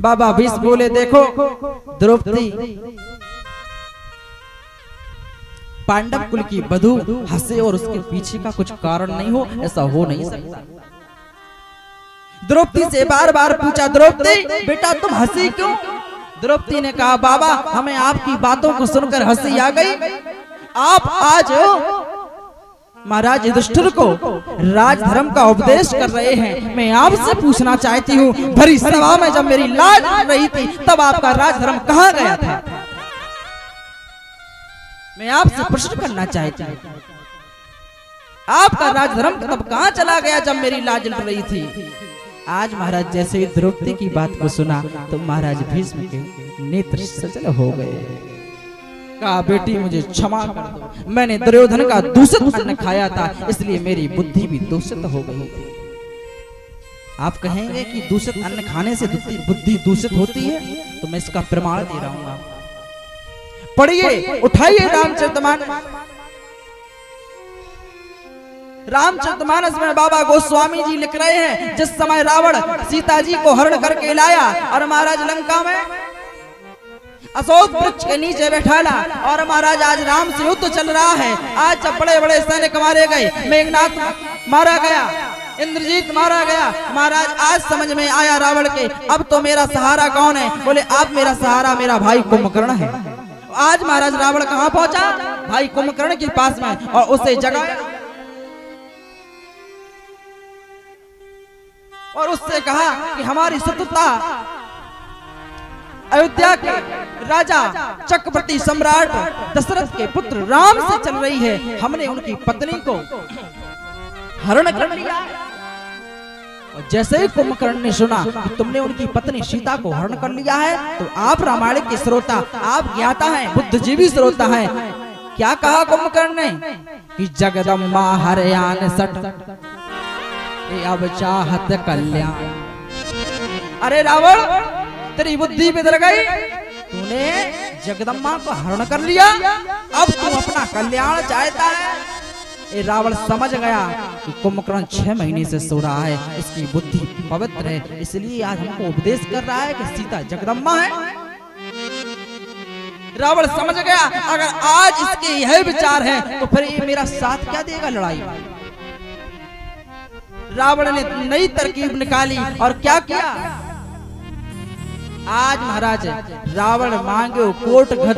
बाबा भीष्म बोले, देखो द्रौपदी पांडव कुल की वधू हंसे और उसके पीछे का कुछ कारण नहीं हो, ऐसा हो नहीं सकता। द्रौपदी से बार बार पूछा, द्रौपदी बेटा तुम हंसी क्यों? द्रौपदी ने कहा, बाबा हमें आपकी बातों को सुनकर हंसी आ गई। आप आज महाराज युधिष्ठिर को राजधर्म का उपदेश कर रहे हैं। मैं आपसे पूछना चाहती हूँ, भरी सभा में जब मेरी लाज रही थी, तब आपका राजधर्म कहाँ गया था? मैं आपसे प्रश्न करना चाहती हूँ, आपका राजधर्म तब कहाँ चला गया जब मेरी लाज लड़ रही थी? आज महाराज जैसे ही द्रौपदी की बात को सुना, तो महाराज भीष्म के नेत्र सजल हो गए। कहा, बेटी मुझे क्षमा कर दो, मैंने दुर्योधन का दूषित अन्न खाया था, इसलिए मेरी बुद्धि भी दूषित हो गई थी। आप कहेंगे कि दूषित अन्न खाने से बुद्धि दूषित होती है, तो मैं इसका प्रमाण दे रहा हूं। पढ़िए, उठाइए रामचरितमानस। रामचरितमानस में बाबा गोस्वामी जी लिख रहे हैं, जिस समय रावण सीता जी को हरण करके लाया और महाराज लंका में अशोक वृक्ष के नीचे बैठाला, और महाराज आज राम से युद्ध चल रहा है। आज जब बड़े बड़े सैनिक मारे गए, मेघनाथ मारा गया, इंद्रजीत मारा गया, महाराज आज समझ में आया रावण के, अब तो मेरा सहारा कौन है? बोले आप मेरा सहारा मेरा भाई कुंभकर्ण है। आज महाराज रावण कहाँ पहुंचा? भाई कुंभकर्ण के पास में और उसे जगाया और उससे कहा कि हमारी शत्रुता अयोध्या के राजा चक्रवर्ती सम्राट दशरथ के पुत्र राम से चल रही है। हमने उनकी पत्नी को हरण कर लिया। और जैसे ही कुंभकर्ण ने सुना कि तुमने उनकी पत्नी सीता को हरण कर लिया है, तो आप रामायण के श्रोता, आप ज्ञाता हैं, बुद्धिजीवी श्रोता हैं, क्या कहा कुंभकर्ण ने कि जगदम्बा हरयान सट अब चाहत कल्याण। अरे रावण, तेरी बुद्धि बिगड़ गई, तूने जगदम्बा को हरण कर लिया, अब तू अपना कल्याण चाहता है। ये रावण समझ गया कि कुंभकर्ण 6 महीने से सो रहा है, इसकी बुद्धि पवित्र है, इसलिए आज हमको उपदेश कर रहा है कि सीता जगदम्बा है। रावण समझ गया अगर आज इसके यह विचार है तो फिर ये मेरा साथ क्या देगा लड़ाई। रावण ने नई तरकीब निकाली और क्या किया। आज महाराज रावण मांगे कोट घर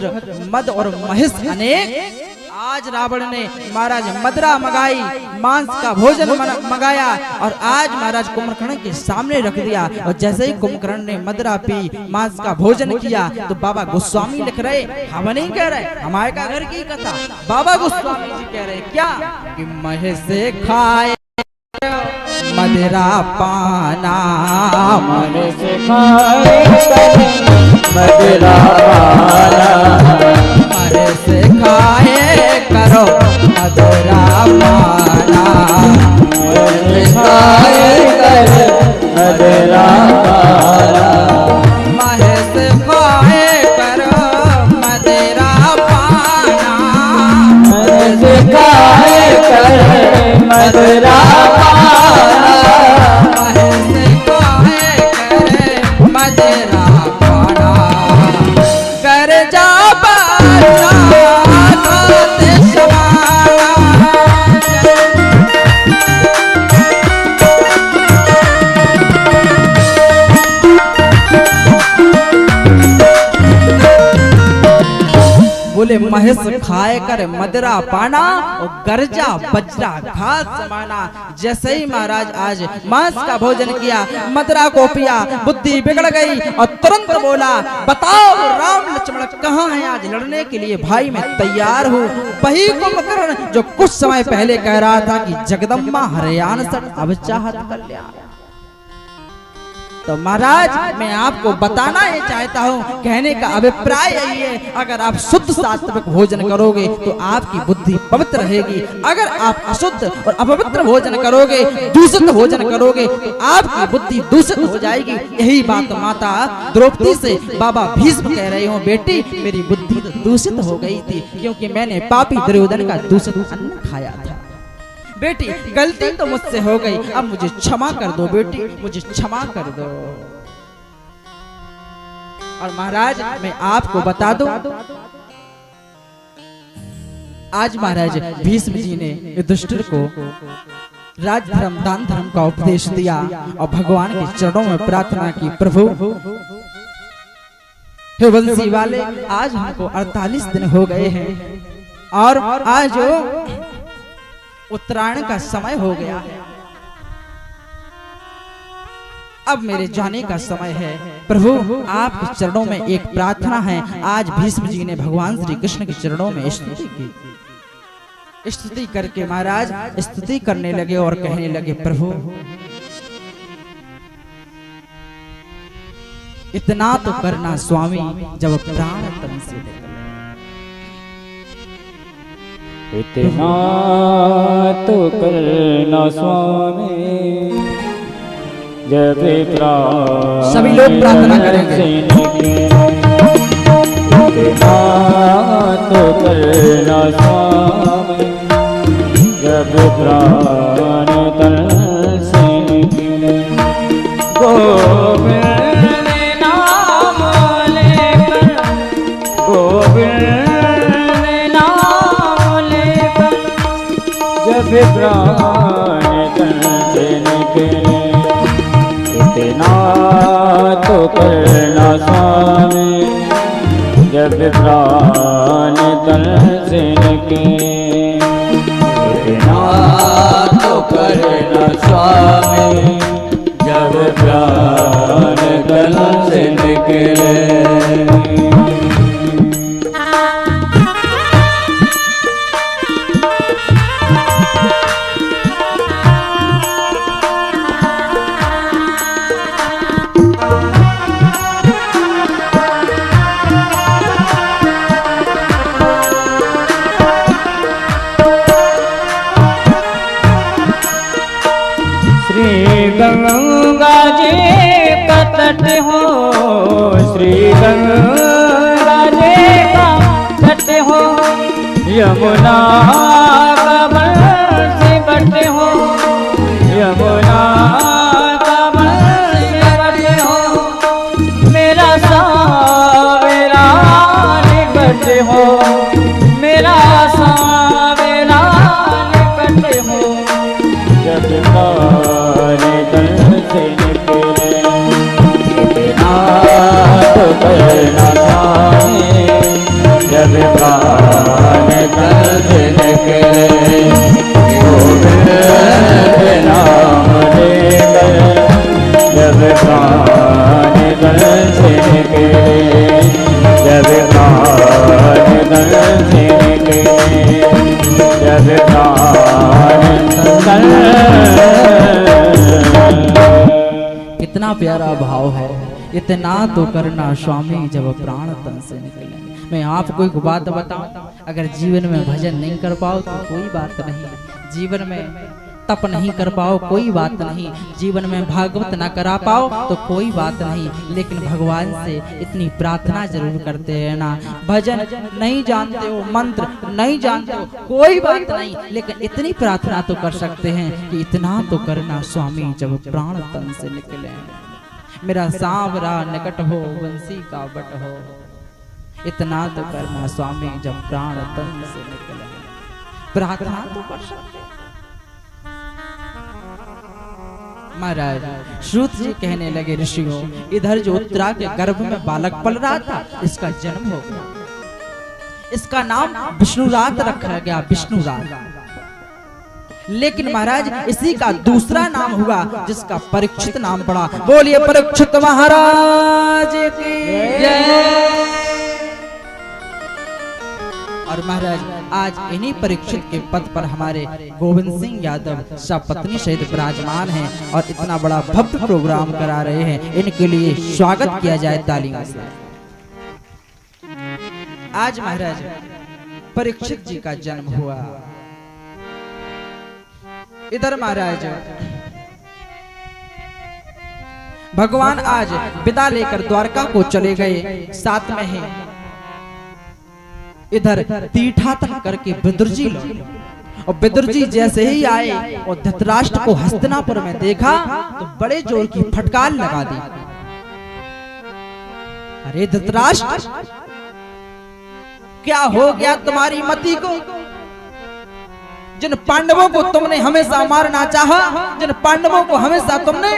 मद और महिष अनेक। आज रावण ने महाराज मदरा मंगाई, मांस का भोजन मंगाया और आज महाराज कुंभकर्ण के सामने रख दिया। और जैसे ही कुंभकर्ण ने मदरा पी, मांस का भोजन किया, तो बाबा गोस्वामी लिख रहे, हम नहीं कह रहे, हमारे का घर की कथा, बाबा गोस्वामी जी कह रहे क्या कि महिष खाए मदरा पाना, महिष खाए मदरा पाना, महिष खाए करो मदरा पाना, महिष खाए कर मदरा पाना, महिष खाए करो मदरा पाना, महिष खाए कर मदरा पाना, महिष खाए कर मदरा पाना, कर जा बोले महिष खाए कर मदरा पाना और गर्जा बजरा घास समाना। जैसे ही महाराज आज मांस का भोजन किया, मदरा को पिया, बुद्धि बिगड़ गई और तुरंत बोला, बताओ राम लक्ष्मण कहाँ हैं, आज लड़ने के लिए भाई मैं तैयार हूँ। वही कुंभकर्ण जो कुछ समय पहले कह रहा था कि जगदम्बा हरयान सट अब चाहत कल्याण। तो महाराज मैं आपको बताना ये चाहता हूँ, कहने का अभिप्राय यही है, अगर आप शुद्ध सात्विक भोजन करोगे तो आपकी बुद्धि पवित्र रहेगी। अगर आप अशुद्ध और अपवित्र भोजन करोगे, दूषित भोजन करोगे, तो आपकी बुद्धि दूषित हो जाएगी। यही बात माता द्रौपदी से बाबा भीष्म कह रहे हो, बेटी मेरी बुद्धि तो दूषित हो गई थी क्योंकि मैंने पापी दुर्योधन का दूषित अन्न खाया था। बेटी गलती तो मुझसे हो गई, अब मुझे क्षमा कर दो बेटी, मुझे क्षमा कर दो। और महाराज मैं आपको बता दूं, आज महाराज भीष्म जी ने युधिष्ठिर को राज धर्म दान धर्म का उपदेश दिया और भगवान के चरणों में प्रार्थना की, प्रभु हे वंशी वाले, आज हमको 48 दिन हो गए हैं और आज उत्तरायण का समय हो गया है, अब मेरे जाने का समय है। प्रभु आपके चरणों में एक प्रार्थना है। आज भीष्म जी ने भगवान श्री कृष्ण के चरणों में स्तुति की। स्तुति करके महाराज स्तुति करने लगे और कहने लगे, प्रभु इतना तो करना स्वामी जब प्राण तन से निकले, इतना तो करना स्वामी जब प्राण सभी लोग प्रार्थना करेंगे। इतना तो करना स्वामी जब प्राण तन से निकले, गोविंद नाम लेकर, गोविंद जब प्राण तन से निकले, इतना तो करना स्वामी जब प्राण तन से निकले, इतना तो करना स्वामी जब प्राण तन से निकले। गंगा जी का तट हो, श्री गंगा जी का तट हो, यमुना कमल से बट हो, यमुना कमल से बट हो, मेरा सावेरा निकट हो, मेरा सावेरा निकट हो, जब से निकले, इतना तो करना स्वामी जब प्राण तन से निकले, गोविंद नाम लेकर जब प्राण तन से निकले, जब प्राण तन से निकले, जब प्राण कितना प्यारा भाव है, इतना तो करना स्वामी जब प्राण तन से निकले। मैं आपको एक बात बताऊं, अगर जीवन में भजन नहीं कर पाओ तो कोई बात नहीं, जीवन में तप नहीं कर पाओ कोई बात नहीं, जीवन में भागवत ना करा पाओ तो कोई बात नहीं, लेकिन भगवान से इतनी प्रार्थना जरूर करते हैं ना। भजन नहीं जानते हो, मंत्र नहीं जानते हो, कोई बात नहीं, लेकिन इतनी प्रार्थना तो कर सकते हैं कि इतना तो करना स्वामी जब प्राण तन से निकले, मेरा सांवरा निकट हो, बंसी का बट हो, इतना तो करना स्वामी जब प्राण तन से निकले, प्रार्थना तो कर सकते। महाराज श्रुत जी कहने लगे, ऋषियों इधर जो उत्तरा के गर्भ में बालक पल रहा था, इसका जन्म हो गया, इसका नाम विष्णुरात रखा गया, विष्णुरात। लेकिन महाराज इसी का दूसरा नाम हुआ जिसका परीक्षित नाम पड़ा। बोलिए परीक्षित महाराज की जय। और महाराज आज इन्हीं परीक्षित के पद पर हमारे गोविंद सिंह यादव सपत्नी सहित विराजमान हैं और इतना बड़ा भव्य प्रोग्राम करा रहे हैं, इनके लिए स्वागत किया जाए तालियों से। आज महाराज परीक्षित जी का जन्म हुआ। इधर महाराज भगवान आज विदा लेकर द्वारका को चले गए, साथ में ही इधर तीर्थाटन करके विदुर जी लौटे, और विदुर जी जैसे ही आए और धृतराष्ट्र को हस्तिनापुर में देखा तो बड़े जोर की फटकार लगा दी। अरे धृतराष्ट्र, क्या हो गया तुम्हारी मति को? जिन पांडवों को तुमने हमेशा मारना चाहा, जिन पांडवों को हमेशा तुमने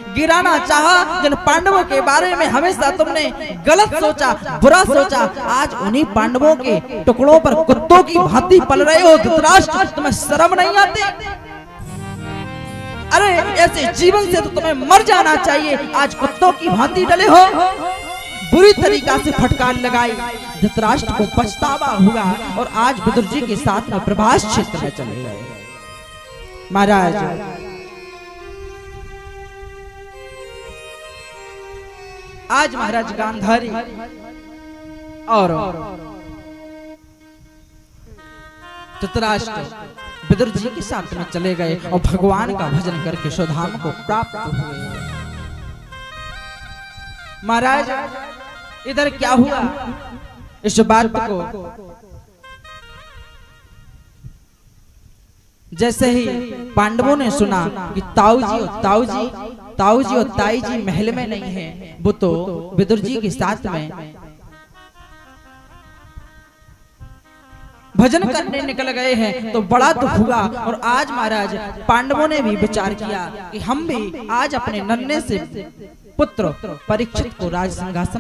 गिराना चाहा, जिन पांडवों के बारे में हमेशा तुमने गलत सोचा, बुरा सोचा, आज उन्हीं पांडवों के टुकड़ों पर कुत्तों की भांति पल रहे हो। धृतराष्ट्र, तुम्हें शर्म नहीं आती? अरे ऐसे जीवन से तो तुम्हें मर जाना चाहिए, आज कुत्तों की भांति डले हो। बुरी तरीका से फटकार लगाई, धृतराष्ट्र को पछतावा हुआ और आज विदुर जी के साथ में प्रभास क्षेत्र में चले गए। महाराज आज महाराज गांधारी और धृतराष्ट्र विदुर जी के साथ में चले गए और भगवान का भजन करके स्वधाम को प्राप्त हुए। महाराज इधर क्या हुआ, इस बात को जैसे ही पांडवों ने सुना कि ताऊ जी और ताई जी महल में नहीं है, वो तो विदुर जी के साथ में भजन करने निकल गए हैं, तो बड़ा दुख हुआ। और आज महाराज पांडवों ने भी विचार किया कि हम भी आज अपने नन्हे से पुत्र परीक्षित को राज सिंहासन